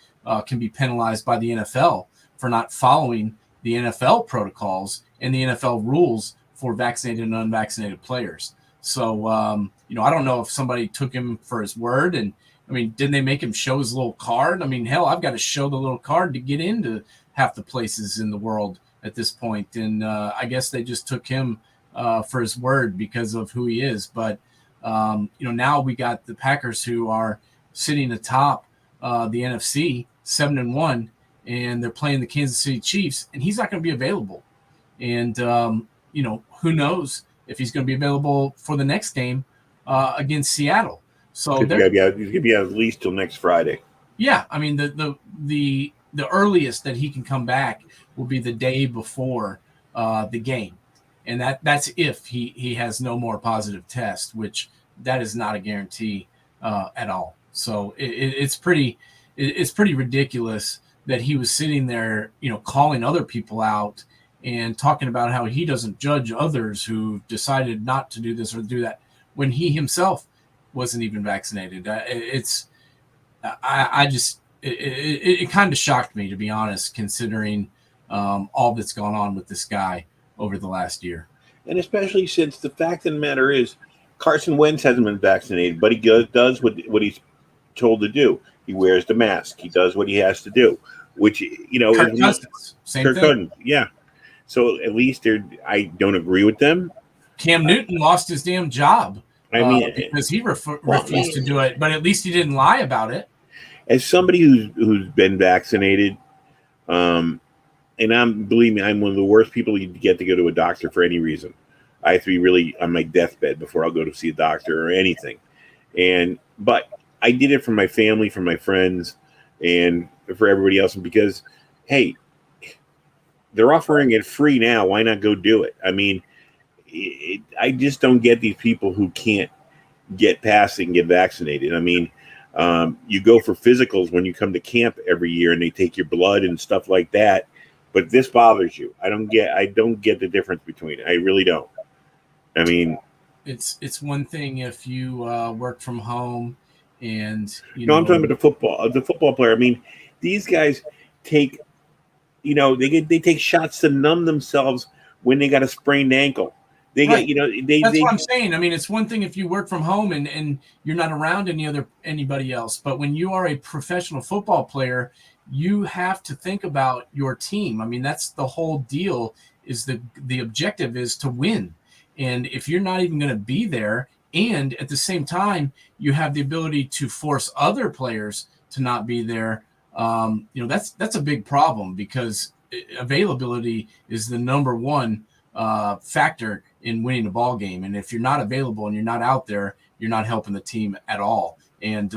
Speaker 2: can be penalized by the NFL for not following the NFL protocols and the NFL rules for vaccinated and unvaccinated players. So, I don't know if somebody took him for his word. And I mean, didn't they make him show his little card? I mean, hell, I've got to show the little card to get into half the places in the world at this point. And I guess they just took him for his word because of who he is. But, now we got the Packers who are sitting atop the NFC 7-1, and they're playing the Kansas City Chiefs, and he's not going to be available. And, who knows if he's going to be available for the next game against Seattle. So
Speaker 1: he's going to be out at least till next Friday.
Speaker 2: Yeah, I mean the earliest that he can come back will be the day before the game, and that's if he has no more positive tests, which that is not a guarantee at all. So it's pretty ridiculous that he was sitting there, calling other people out and talking about how he doesn't judge others who decided not to do this or do that when he himself wasn't even vaccinated. It kind of shocked me, to be honest, considering all that's gone on with this guy over the last year.
Speaker 1: And especially since the fact of the matter is Carson Wentz hasn't been vaccinated, but he does what he's told to do. He wears the mask. He does what he has to do, which,
Speaker 2: Kirk Cousins, same
Speaker 1: Kirk
Speaker 2: thing.
Speaker 1: Cousins, yeah. So at least I don't agree with them.
Speaker 2: Cam Newton lost his damn job.
Speaker 1: I mean,
Speaker 2: because he refused to do it, but at least he didn't lie about it.
Speaker 1: As somebody who's been vaccinated, and believe me, I'm one of the worst people you get to go to a doctor for any reason. I have to be really on my deathbed before I'll go to see a doctor or anything. But I did it for my family, for my friends, and for everybody else. And because, hey, they're offering it free now. Why not go do it? I mean, I just don't get these people who can't get past it and get vaccinated. I mean, you go for physicals when you come to camp every year and they take your blood and stuff like that. But this bothers you. I don't get the difference between it. I really don't. I mean,
Speaker 2: it's one thing if you work from home and
Speaker 1: I'm talking about the football player. I mean, these guys take, they take shots to numb themselves when they got a sprained ankle. They
Speaker 2: right.
Speaker 1: get,
Speaker 2: That's what I'm saying. I mean, it's one thing if you work from home and you're not around anybody else, but when you are a professional football player, you have to think about your team. I mean, that's the whole deal. Is the objective is to win, and if you're not even going to be there, and at the same time you have the ability to force other players to not be there, that's a big problem because availability is the number one factor in winning a ball game. And if you're not available and you're not out there, you're not helping the team at all. And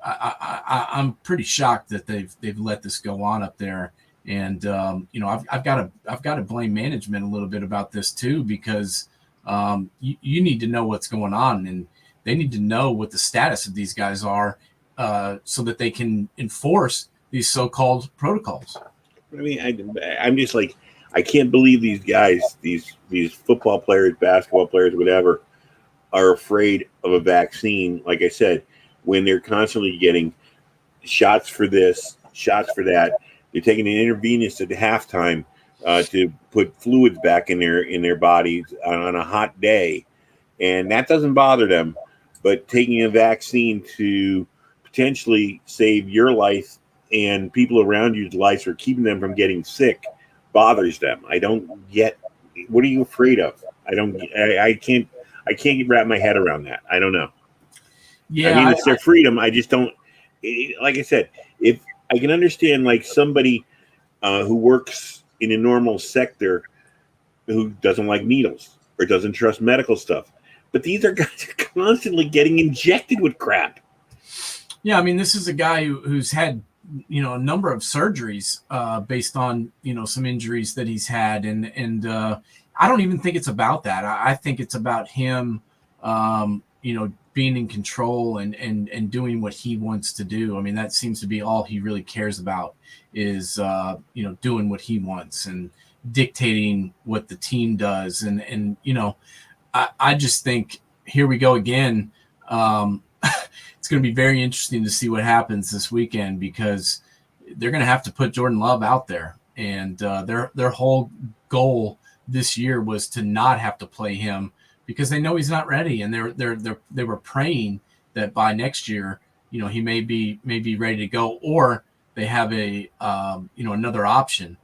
Speaker 2: I'm pretty shocked that they've let this go on up there. And I've got to blame management a little bit about this too, because you need to know what's going on, and they need to know what the status of these guys are, so that they can enforce these so-called protocols.
Speaker 1: I mean, I'm just like, I can't believe these guys, these football players, basketball players, whatever, are afraid of a vaccine. Like I said, when they're constantly getting shots for this, shots for that, they're taking an intravenous at halftime to put fluids back in their bodies on a hot day, and that doesn't bother them. But taking a vaccine to potentially save your life and people around you's lives, or keeping them from getting sick, bothers them. I don't get. What are you afraid of? I can't wrap my head around that. I don't know.
Speaker 2: Yeah,
Speaker 1: I mean, it's their freedom. I just don't. Like I said, if I can understand, like somebody who works in a normal sector who doesn't like needles or doesn't trust medical stuff, but these are guys constantly getting injected with crap.
Speaker 2: Yeah, I mean, this is a guy who's had a number of surgeries based on some injuries that he's had, and I don't even think it's about that. I think it's about him being in control and doing what he wants to do. I mean, that seems to be all he really cares about is, doing what he wants and dictating what the team does. And I just think here we go again. It's going to be very interesting to see what happens this weekend because they're going to have to put Jordan Love out there. And their whole goal this year was to not have to play him because they know he's not ready. And they were praying that by next year, he may be ready to go, or they have another option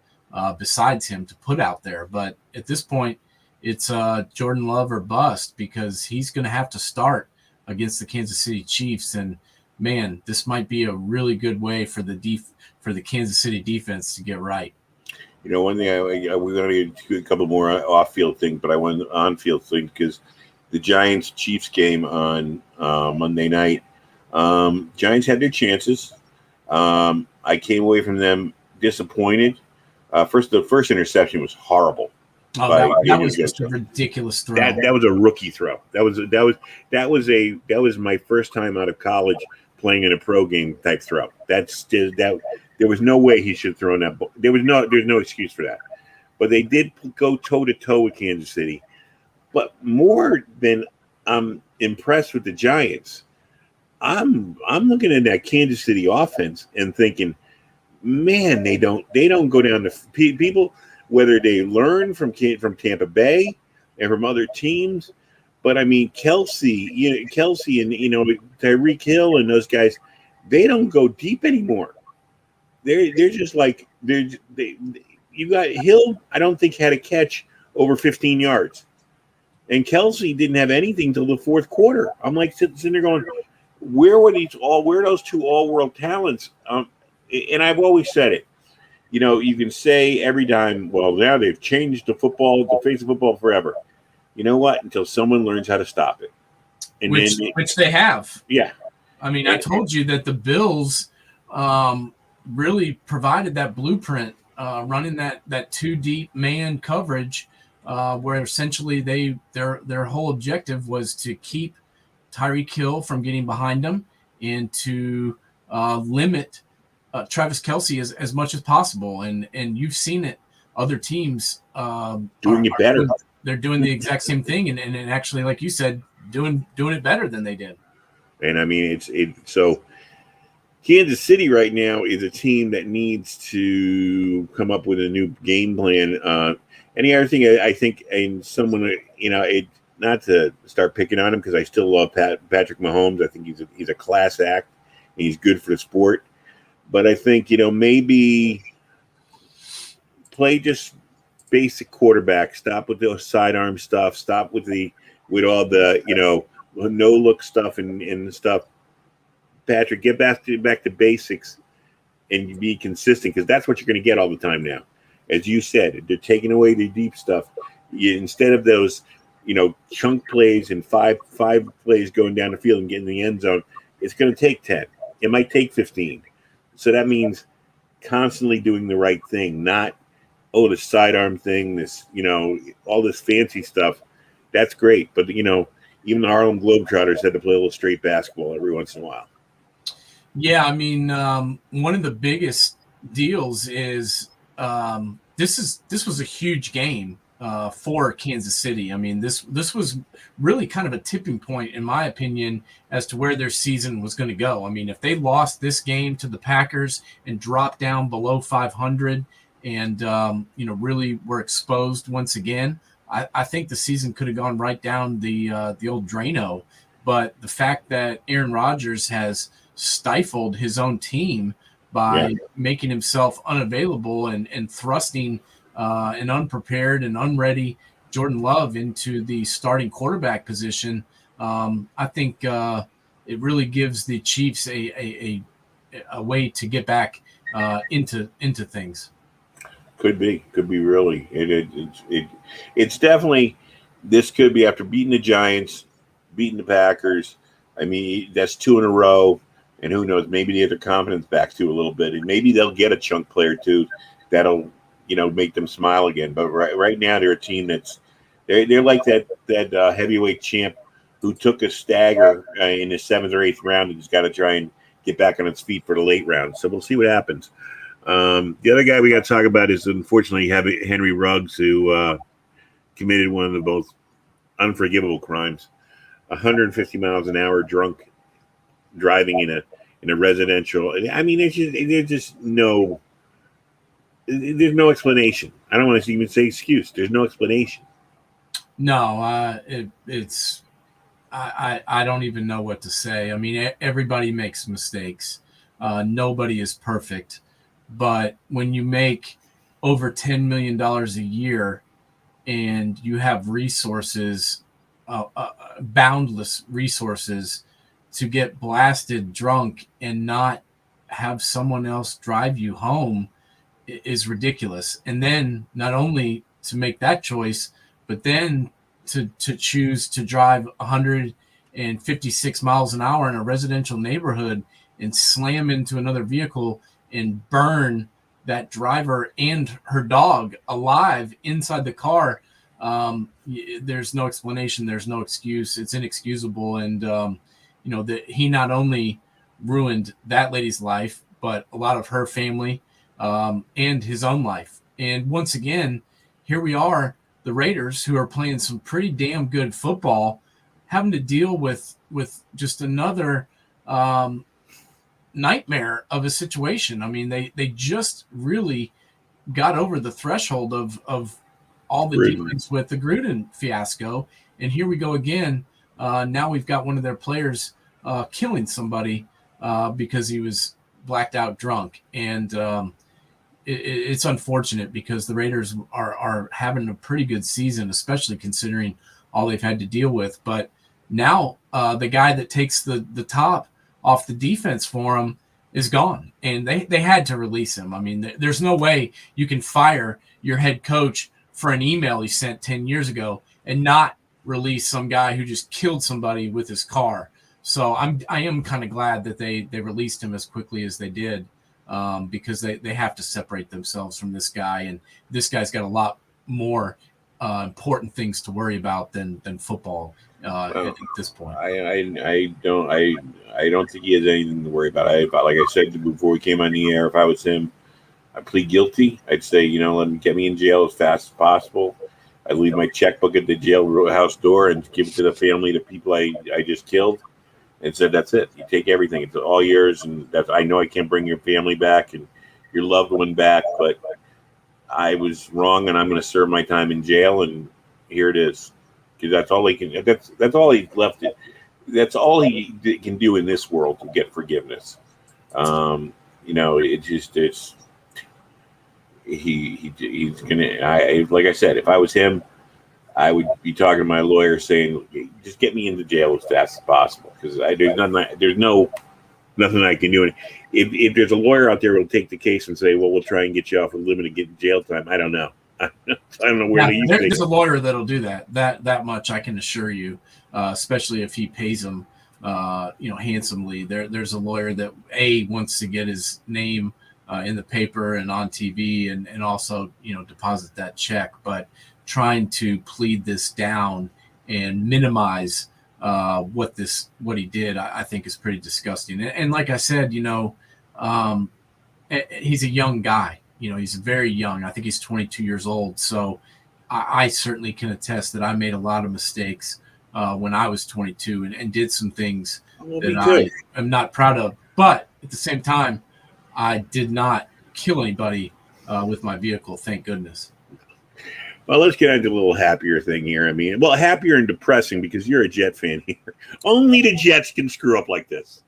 Speaker 2: besides him to put out there. But at this point, it's Jordan Love or bust because he's going to have to start against the Kansas City Chiefs. And man, this might be a really good way for the Kansas City defense to get right.
Speaker 1: One thing we're going to get a couple more off-field things, but I want on-field things because the Giants-Chiefs game on Monday night, Giants had their chances. I came away from them disappointed. The first interception was horrible.
Speaker 2: Oh, that was just a ridiculous throw.
Speaker 1: That was a rookie throw. That was my first time out of college playing in a pro game type throw. There was no way he should have thrown that ball. There's no excuse for that. But they did go toe to toe with Kansas City. But more than I'm impressed with the Giants, I'm looking at that Kansas City offense and thinking, man, they don't go down to people, whether they learn from Tampa Bay and from other teams. But I mean, Kelsey and Tyreek Hill and those guys, they don't go deep anymore. They're just like you got Hill. I don't think had a catch over 15 yards, and Kelsey didn't have anything till the fourth quarter. I'm like sitting there going, where are those two all-world talents? And I've always said it. You can say every time, well, now they've changed the face of football forever. You know what? Until someone learns how to stop it,
Speaker 2: which they have.
Speaker 1: Yeah,
Speaker 2: I mean, I told you that the Bills really provided that blueprint, running that two deep man coverage, where essentially their whole objective was to keep Tyreek Hill from getting behind them and to limit Travis Kelsey as much as possible. And you've seen it. Other teams
Speaker 1: doing it better.
Speaker 2: They're doing the exact same thing, and actually, like you said, doing it better than they did.
Speaker 1: And I mean, so Kansas City right now is a team that needs to come up with a new game plan. And the other thing I think, and someone, not to start picking on him because I still love Patrick Mahomes. I think he's a class act and he's good for the sport. But I think, maybe play just basic quarterback. Stop with the sidearm stuff. Stop with all the, no look stuff and stuff. Patrick, get back to basics and be consistent because that's what you're going to get all the time now. As you said, they're taking away the deep stuff. Instead of those, chunk plays and five plays going down the field and getting in the end zone, it's going to take 10. It might take 15. So that means constantly doing the right thing, not, the sidearm thing, this, all this fancy stuff. That's great. But, even the Harlem Globetrotters had to play a little straight basketball every once in a while.
Speaker 2: Yeah, I mean, one of the biggest deals is this was a huge game for Kansas City. I mean, this was really kind of a tipping point, in my opinion, as to where their season was going to go. I mean, if they lost this game to the Packers and dropped down below 500 and, really were exposed once again, I think the season could have gone right down the old Drano. But the fact that Aaron Rodgers has stifled his own team by making himself unavailable and thrusting an unprepared and unready Jordan Love into the starting quarterback position, I think it really gives the Chiefs a way to get back into things.
Speaker 1: Could be really. It's definitely, this could be after beating the Giants, beating the Packers. I mean, that's 2 in a row. And who knows, maybe they have their confidence back to a little bit. And maybe they'll get a chunk player too that'll, make them smile again. But right now they're a team they're like that heavyweight champ who took a stagger in the 7th or 8th round and has got to try and get back on its feet for the late round. So we'll see what happens. The other guy we got to talk about is unfortunately Henry Ruggs, who committed one of the most unforgivable crimes: 150 miles an hour drunk driving in a residential. I mean, there's no explanation. I don't want to even say excuse. There's no explanation.
Speaker 2: No, it's I don't even know what to say. I mean, everybody makes mistakes. Nobody is perfect. But when you make over $10 million a year and you have resources, boundless resources, to get blasted drunk and not have someone else drive you home is ridiculous. And then not only to make that choice, but then to choose to drive 156 miles an hour in a residential neighborhood and slam into another vehicle and burn that driver and her dog alive inside the car. There's no explanation. There's no excuse. It's inexcusable. And, that he not only ruined that lady's life, but a lot of her family and his own life. And once again, here we are, the Raiders, who are playing some pretty damn good football, having to deal with just another nightmare of a situation. I mean, they just really got over the threshold of all the dealings with the Gruden fiasco. And here we go again. Now we've got one of their players killing somebody because he was blacked out drunk. And it's unfortunate because the Raiders are having a pretty good season, especially considering all they've had to deal with. But now the guy that takes the top off the defense for him is gone, and they had to release him. I mean, there's no way you can fire your head coach for an email he sent 10 years ago and not release some guy who just killed somebody with his car. So I am kind of glad that they released him as quickly as they did, because they have to separate themselves from this guy, and this guy's got a lot more important things to worry about than football at this point.
Speaker 1: I don't think he has anything to worry about. Like I said before we came on the air, if I was him, I'd plead guilty. I'd say, let him get me in jail as fast as possible. I'd leave my checkbook at the jailhouse door and give it to the family, the people I just killed, and said, that's it. You take everything. It's all yours. And I know I can't bring your family back and your loved one back, but I was wrong, and I'm going to serve my time in jail. And here it is. Because that's all he can. That's all he's left. That's all he can do in this world to get forgiveness. He's gonna. Like I said, if I was him, I would be talking to my lawyer saying, just get me into jail as fast as possible, because there's nothing I can do. And if there's a lawyer out there who'll take the case and say, well, we'll try and get you off with limited jail time, I don't know. I don't know where
Speaker 2: there's a lawyer that'll do that much I can assure you, especially if he pays him handsomely. There's a lawyer that wants to get his name in the paper and on TV, and also deposit that check, but trying to plead this down and minimize what he did, I think is pretty disgusting. And like I said, he's a young guy. He's very young. I think he's 22 years old. So I certainly can attest that I made a lot of mistakes when I was 22 and did some things that I am not proud of. But at the same time, I did not kill anybody with my vehicle, thank goodness.
Speaker 1: Well, let's get into a little happier thing here. I mean, happier and depressing, because you're a Jet fan here. Only the Jets can screw up like this.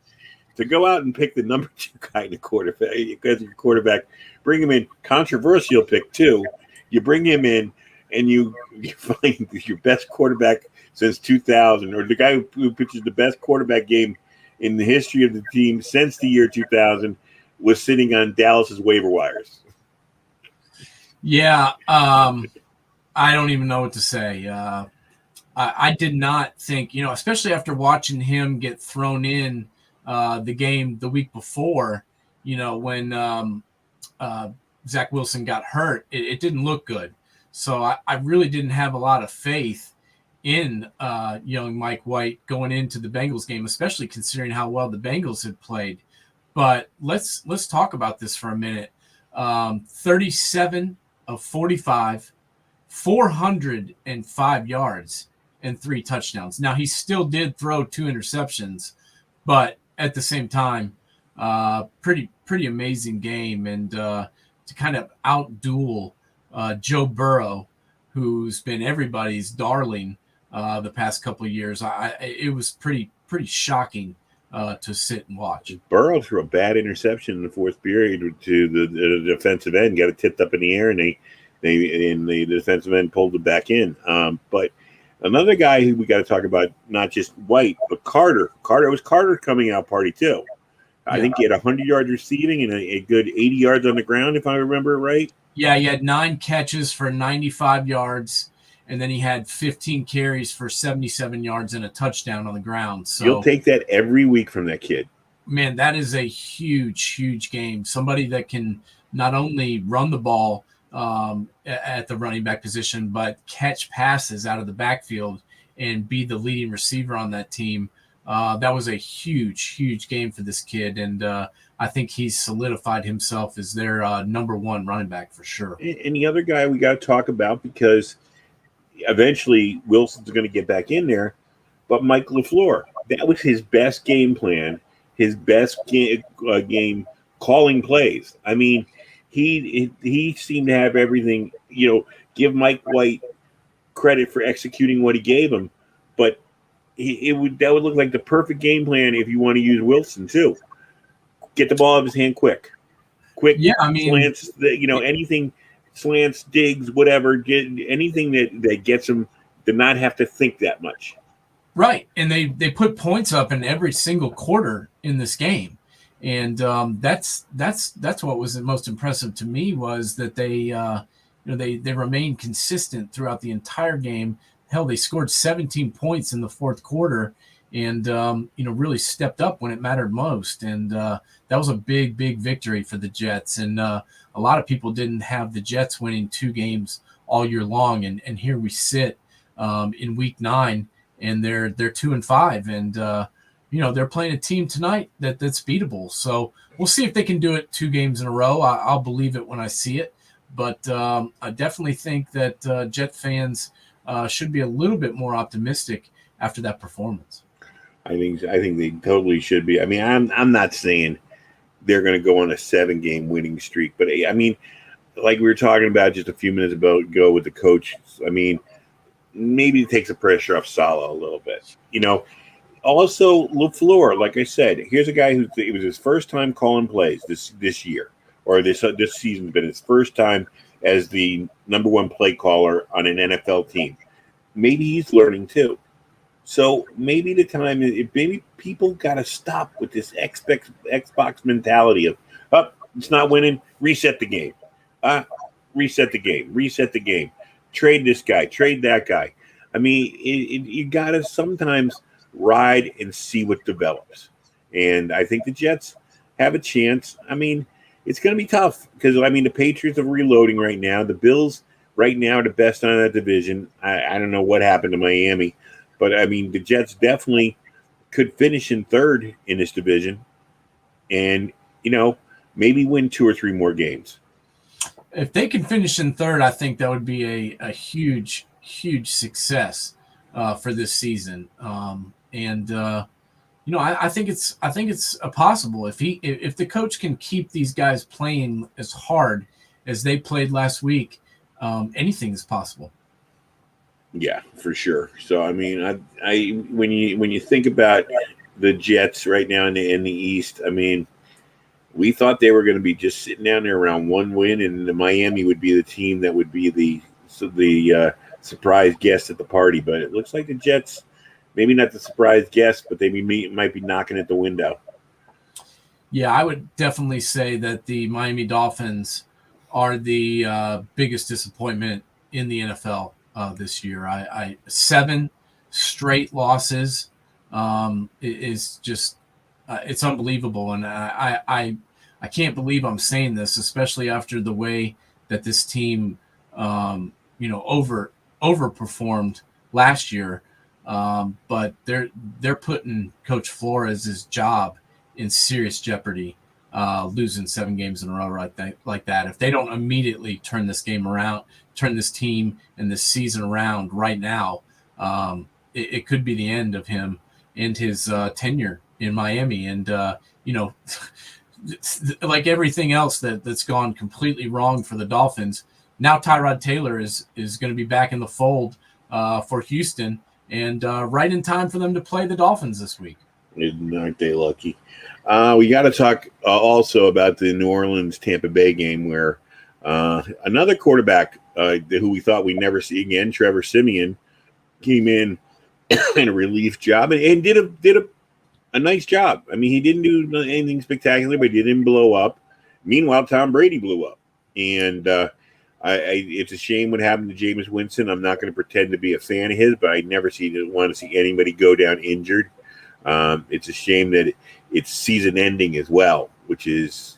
Speaker 1: To go out and pick the number 2 guy in the quarterback, bring him in, controversial pick too. You bring him in, and you find your best quarterback since 2000, or the guy who pitches the best quarterback game in the history of the team since the year 2000, was sitting on Dallas's waiver wires.
Speaker 2: Yeah, I don't even know what to say. I did not think, especially after watching him get thrown in the game the week before, when Zach Wilson got hurt, it didn't look good. So I really didn't have a lot of faith in young Mike White going into the Bengals game, especially considering how well the Bengals had played. But let's talk about this for a minute. 37 of 45, 405 yards, and 3 touchdowns. Now, he still did throw 2 interceptions, but at the same time, pretty amazing game. And to kind of outduel Joe Burrow, who's been everybody's darling the past couple of years, it was pretty shocking to sit and watch.
Speaker 1: Burrow threw a bad interception in the fourth period to the defensive end, got it tipped up in the air, and the defensive end pulled it back in. But another guy who we got to talk about, not just White, but Carter. It was Carter coming out party too. I think he had 100 yards receiving and a good 80 yards on the ground, if I remember it right.
Speaker 2: Yeah, he had 9 catches for 95 yards, and then he had 15 carries for 77 yards and a touchdown on the ground. So
Speaker 1: you'll take that every week from that kid.
Speaker 2: Man, that is a huge game. Somebody that can not only run the ball at the running back position, but catch passes out of the backfield and be the leading receiver on that team. That was a huge game for this kid, and I think he's solidified himself as their number 1 running back for sure.
Speaker 1: And the other guy we got to talk about, because eventually Wilson's going to get back in there, but Mike LaFleur, that was his best game plan, his best game calling plays. I mean, he seemed to have everything. Give Mike White credit for executing what he gave him, but that would look like the perfect game plan if you want to use Wilson too. Get the ball out of his hand quick.
Speaker 2: Yeah, I mean,
Speaker 1: slants. Anything, slants, digs, whatever. Get anything that gets him to not have to think that much.
Speaker 2: Right, and they put points up in every single quarter in this game, and that's what was the most impressive to me, was that they remained consistent throughout the entire game. Hell, they scored 17 points in the fourth quarter, and really stepped up when it mattered most. And that was a big victory for the Jets. And a lot of people didn't have the Jets winning 2 games all year long. And here we sit in week 9, and they're 2-5, and they're playing a team tonight that's beatable. So we'll see if they can do it 2 games in a row. I'll believe it when I see it. But I definitely think that Jet fans should be a little bit more optimistic after that performance.
Speaker 1: I think they totally should be. I mean, I'm not saying they're going to go on a 7-game winning streak, but I mean, like we were talking about just a few minutes ago with the coach. I mean, maybe it takes the pressure off Saleh a little bit. Also LaFleur, like I said, here's a guy it was his first time calling plays this year, or this season's been his first time as the number 1 play caller on an NFL team. Maybe he's learning too. So maybe maybe people got to stop with this Xbox mentality of, it's not winning, reset the game. Reset the game. Trade this guy, trade that guy. I mean, you got to sometimes ride and see what develops. And I think the Jets have a chance. I mean, it's going to be tough because, the Patriots are reloading right now. The Bills right now are the best on that division. I don't know what happened to Miami, but, the Jets definitely could finish in 3rd in this division and, maybe win 2 or 3 more games.
Speaker 2: If they can finish in 3rd, I think that would be a huge success for this season. I think it's possible if the coach can keep these guys playing as hard as they played last week. Anything is possible.
Speaker 1: Yeah, for sure. So when you think about the Jets right now in the East, we thought they were going to be just sitting down there around 1 win, and Miami would be the team that would be the surprise guest at the party. But it looks like the Jets, maybe not the surprise guest, but they might be knocking at the window.
Speaker 2: Yeah, I would definitely say that the Miami Dolphins are the biggest disappointment in the NFL this year. 7 straight losses is just it's unbelievable, and I can't believe I'm saying this, especially after the way that this team overperformed last year. But they're putting Coach Flores' job in serious jeopardy, losing 7 games in a row like that. If they don't immediately turn this game around, turn this team and this season around right now, it could be the end of him and his tenure in Miami. And like everything else that's gone completely wrong for the Dolphins, now Tyrod Taylor is going to be back in the fold for Houston, and right in time for them to play the Dolphins this week.
Speaker 1: Aren't they lucky? We got to talk also about the New Orleans-Tampa Bay game where another quarterback who we thought we'd never see again, Trevor Siemian, came in a relief job and did a nice job. I mean, he didn't do anything spectacular, but he didn't blow up. Meanwhile, Tom Brady blew up. And it's a shame what happened to Jameis Winston. I'm not going to pretend to be a fan of his, but I never want to see anybody go down injured. It's a shame that it's season ending as well, which is,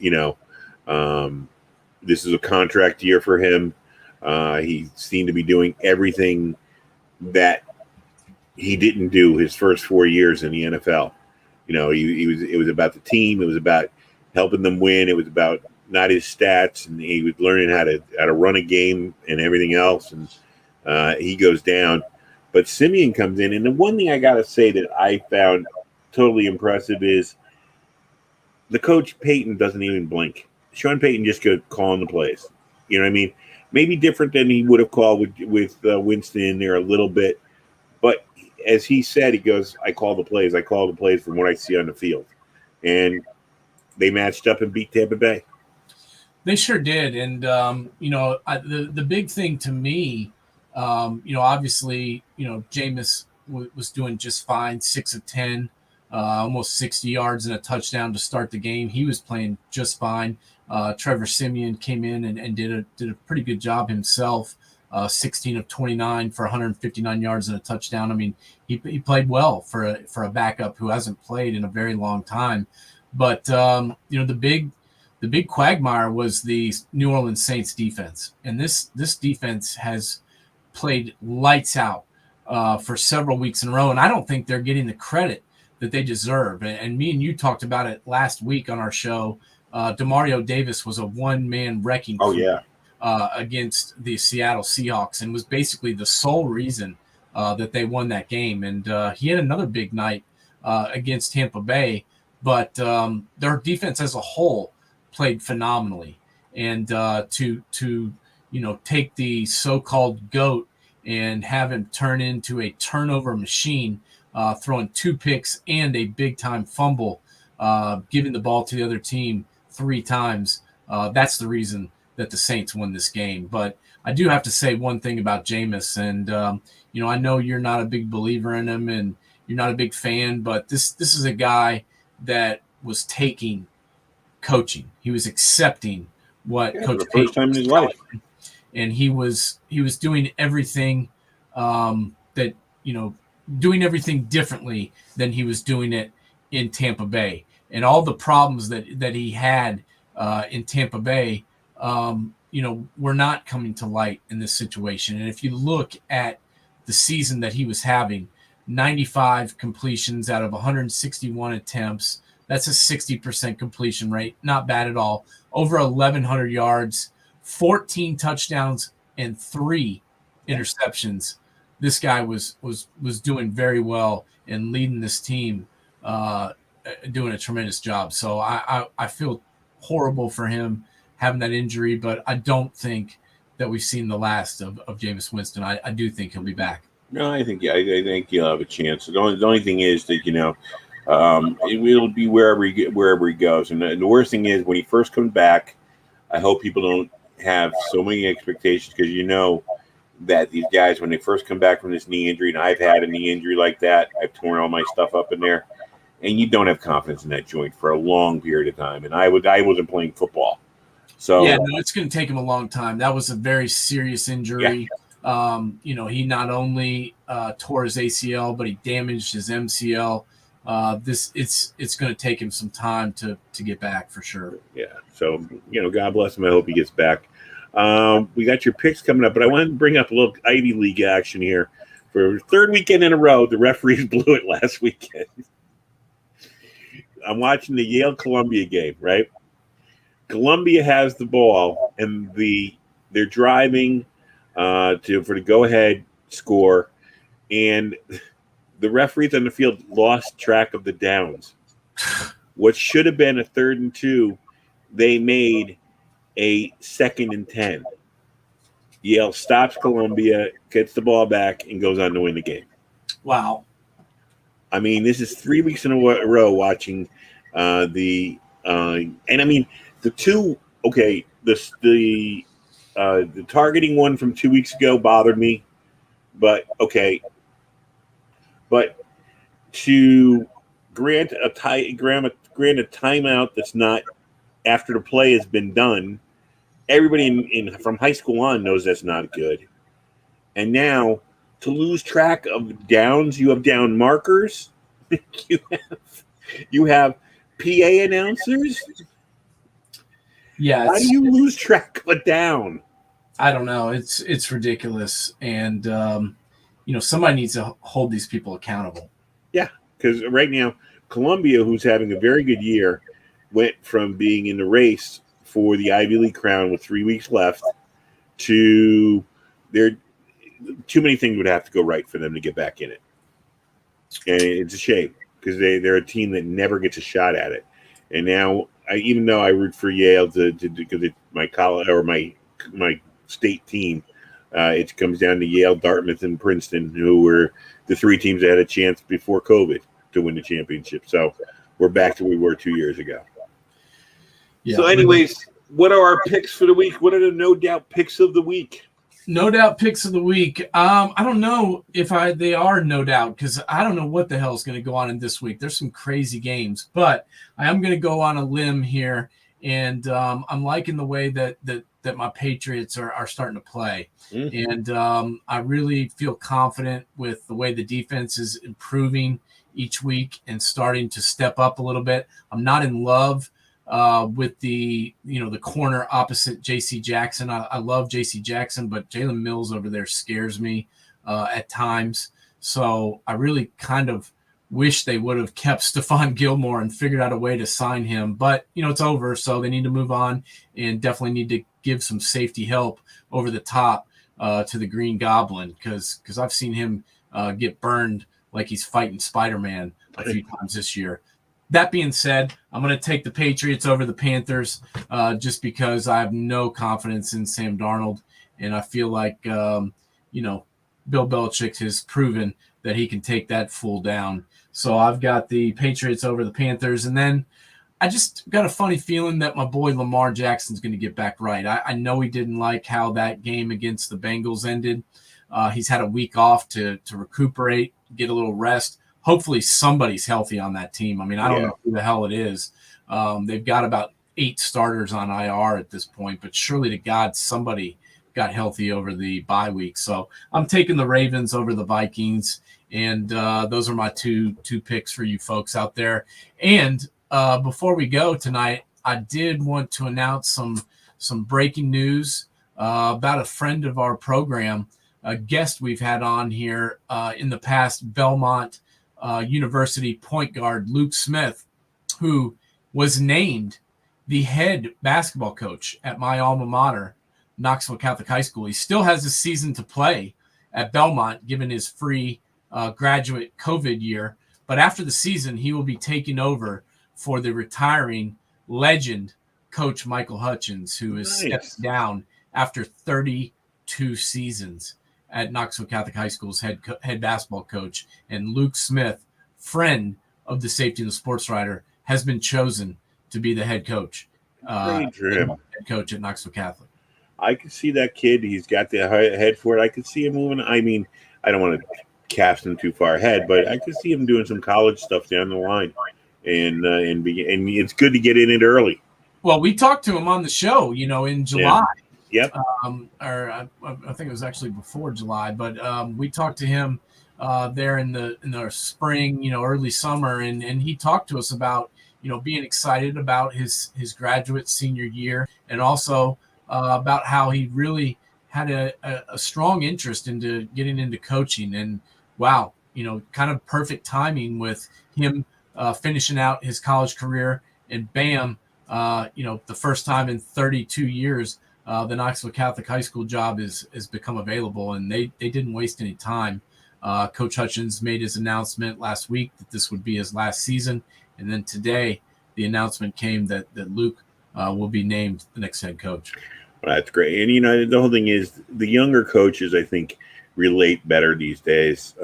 Speaker 1: this is a contract year for him. He seemed to be doing everything that he didn't do his first 4 years in the NFL. It was about the team. It was about helping them win. It was about not his stats, and he was learning how to run a game and everything else. And he goes down. But Simeon comes in, and the one thing I got to say that I found totally impressive is the coach Payton doesn't even blink. Sean Payton just goes calling the plays. You know what I mean? Maybe different than he would have called with Winston in there a little bit. But as he said, he goes, I call the plays. I call the plays from what I see on the field. And they matched up and beat Tampa Bay.
Speaker 2: They sure did. And, the big thing to me, obviously, Jameis was doing just fine, 6 of 10, almost 60 yards and a touchdown to start the game. He was playing just fine. Trevor Siemian came in and did a pretty good job himself. 16 of 29 for 159 yards and a touchdown. I mean, he played well for a backup who hasn't played in a very long time. But the big quagmire was the New Orleans Saints defense, and this defense has played lights out for several weeks in a row, and I don't think they're getting the credit that they deserve. And me and you talked about it last week on our show. Demario Davis was a one-man wrecking crew against the Seattle Seahawks and was basically the sole reason that they won that game. And he had another big night against Tampa Bay, but their defense as a whole played phenomenally. And to take the so-called GOAT and have him turn into a turnover machine, throwing 2 picks and a big-time fumble, giving the ball to the other team 3 times, that's the reason that the Saints won this game. But I do have to say one thing about Jameis, and I know you're not a big believer in him and you're not a big fan, but this is a guy that was taking coaching. He was accepting what Coach Payton
Speaker 1: first time in his life,
Speaker 2: and he was doing everything doing everything differently than he was doing it in Tampa Bay. And all the problems that he had in Tampa Bay, were not coming to light in this situation. And if you look at the season that he was having, 95 completions out of 161 attempts, that's a 60% completion rate. Not bad at all. Over 1,100 yards, 14 touchdowns, and 3 interceptions. This guy was doing very well and leading this team, doing a tremendous job. So I feel horrible for him having that injury, but I don't think that we've seen the last of Jameis Winston. I do think he'll be back.
Speaker 1: No, I think he'll have a chance. The only thing is that it'll be wherever he goes. And the worst thing is when he first comes back, I hope people don't have so many expectations, because that these guys, when they first come back from this knee injury, and I've had a knee injury like that, I've torn all my stuff up in there, and you don't have confidence in that joint for a long period of time. And I wasn't playing football. So
Speaker 2: it's going to take him a long time. That was a very serious injury. Yeah. He not only tore his ACL, but he damaged his MCL. It's going to take him some time to get back for sure.
Speaker 1: Yeah. So, God bless him. I hope he gets back. We got your picks coming up, but I wanted to bring up a little Ivy League action here. For the third weekend in a row, the referees blew it last weekend. I'm watching the Yale-Columbia game, right? Columbia has the ball, and they're driving for the go-ahead score, and the referees on the field lost track of the downs. What should have been a 3rd and 2, they made a 2nd and 10. Yale stops Columbia, gets the ball back, and goes on to win the game.
Speaker 2: Wow.
Speaker 1: I mean, this is 3 weeks in a row watching and I mean, the two, okay, the targeting one from 2 weeks ago bothered me, but okay. But to grant a timeout that's not after the play has been done, everybody from high school on knows that's not good. And now to lose track of downs, you have down markers, you have PA announcers.
Speaker 2: Yeah.
Speaker 1: How do you lose track of a down?
Speaker 2: I don't know. It's ridiculous. And, somebody needs to hold these people accountable.
Speaker 1: Yeah, because right now, Columbia, who's having a very good year, went from being in the race for the Ivy League crown with 3 weeks left to too many things would have to go right for them to get back in it. And it's a shame because they're a team that never gets a shot at it. And now, even though I root for Yale because it's my college or my state team, it comes down to Yale, Dartmouth, and Princeton, who were the 3 teams that had a chance before COVID to win the championship. So we're back to where we were 2 years ago. Yeah. So anyways, what are our picks for the week? What are the no doubt picks of the week?
Speaker 2: No doubt picks of the week. I don't know if they are no doubt because I don't know what the hell is going to go on in this week. There's some crazy games, but I am going to go on a limb here, and I'm liking the way that my Patriots are starting to play. Mm-hmm. And I really feel confident with the way the defense is improving each week and starting to step up a little bit. I'm not in love with the corner opposite J.C. Jackson. I love J.C. Jackson, but Jalen Mills over there scares me at times. So I really kind of wish they would have kept Stephon Gilmore and figured out a way to sign him. But, it's over, so they need to move on and definitely need to give some safety help over the top to the Green Goblin because I've seen him get burned like he's fighting Spider-Man a few times this year. That being said, I'm going to take the Patriots over the Panthers just because I have no confidence in Sam Darnold, and I feel like, Bill Belichick has proven that he can take that fool down. So I've got the Patriots over the Panthers, and then I just got a funny feeling that my boy Lamar Jackson's going to get back right. I know he didn't like how that game against the Bengals ended. He's had a week off to recuperate, get a little rest. Hopefully somebody's healthy on that team. I mean, I don't know who the hell it is. They've got about 8 starters on IR at this point, but surely to God, somebody got healthy over the bye week. So I'm taking the Ravens over the Vikings, and those are my two picks for you folks out there. And before we go tonight, I did want to announce some breaking news about a friend of our program, a guest we've had on here in the past, Belmont University point guard Luke Smith, who was named the head basketball coach at my alma mater, Knoxville Catholic High School. He still has a season to play at Belmont, given his free graduate COVID year. But after the season, he will be taking over for the retiring legend, Coach Michael Hutchins, who is stepping down after 32 seasons at Knoxville Catholic High School's head basketball coach. And Luke Smith, friend of the Safety and the Sportswriter, has been chosen to be the head coach. Head coach at Knoxville Catholic.
Speaker 1: I can see that kid. He's got the head for it. I could see him moving. I mean, I don't want to cast him too far ahead, but I could see him doing some college stuff down the line. And it's good to get in it early.
Speaker 2: Well, we talked to him on the show, in July.
Speaker 1: Yep.
Speaker 2: Or I think it was actually before July, but we talked to him there in the spring, early summer, and he talked to us about being excited about his graduate senior year, and also about how he really had a strong interest into getting into coaching, and wow, kind of perfect timing with him finishing out his college career, and bam, the first time in 32 years, the Knoxville Catholic High School job has become available, and they didn't waste any time. Coach Hutchins made his announcement last week that this would be his last season, and then today the announcement came that Luke will be named the next head coach.
Speaker 1: Well, that's great. And, the whole thing is the younger coaches, I think, relate better these days.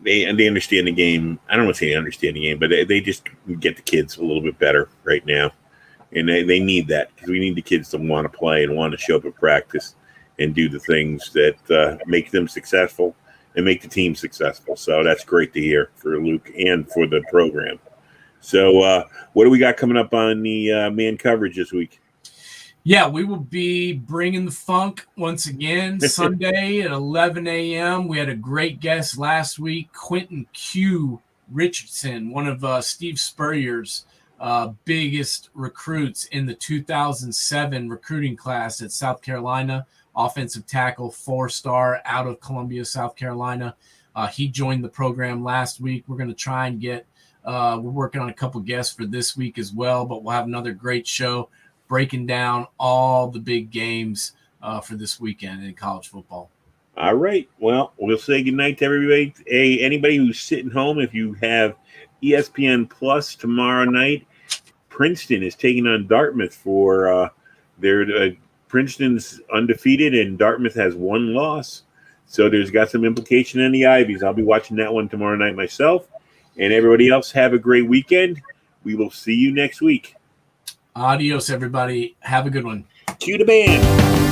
Speaker 1: They understand the game. I don't want to say they understand the game, but they just get the kids a little bit better right now. And they need that, because we need the kids to want to play and want to show up at practice and do the things that make them successful and make the team successful. So that's great to hear for Luke and for the program. So what do we got coming up on the man coverage this week?
Speaker 2: Yeah, we will be bringing the funk once again Sunday at 11 a.m. We had a great guest last week, Quentin Q. Richardson, one of Steve Spurrier's biggest recruits in the 2007 recruiting class at South Carolina, offensive tackle, 4-star out of Columbia, South Carolina. He joined the program last week. We're going to try and get we're working on a couple guests for this week as well, but we'll have another great show breaking down all the big games for this weekend in college football.
Speaker 1: All right. Well, we'll say goodnight to everybody. Hey, anybody who's sitting home, if you have ESPN Plus tomorrow night, Princeton is taking on Dartmouth for their Princeton's undefeated and Dartmouth has one loss. So there's got some implication in the Ivies. I'll be watching that one tomorrow night myself. And everybody else, have a great weekend. We will see you next week.
Speaker 2: Adios, everybody. Have a good one.
Speaker 1: Cue the band.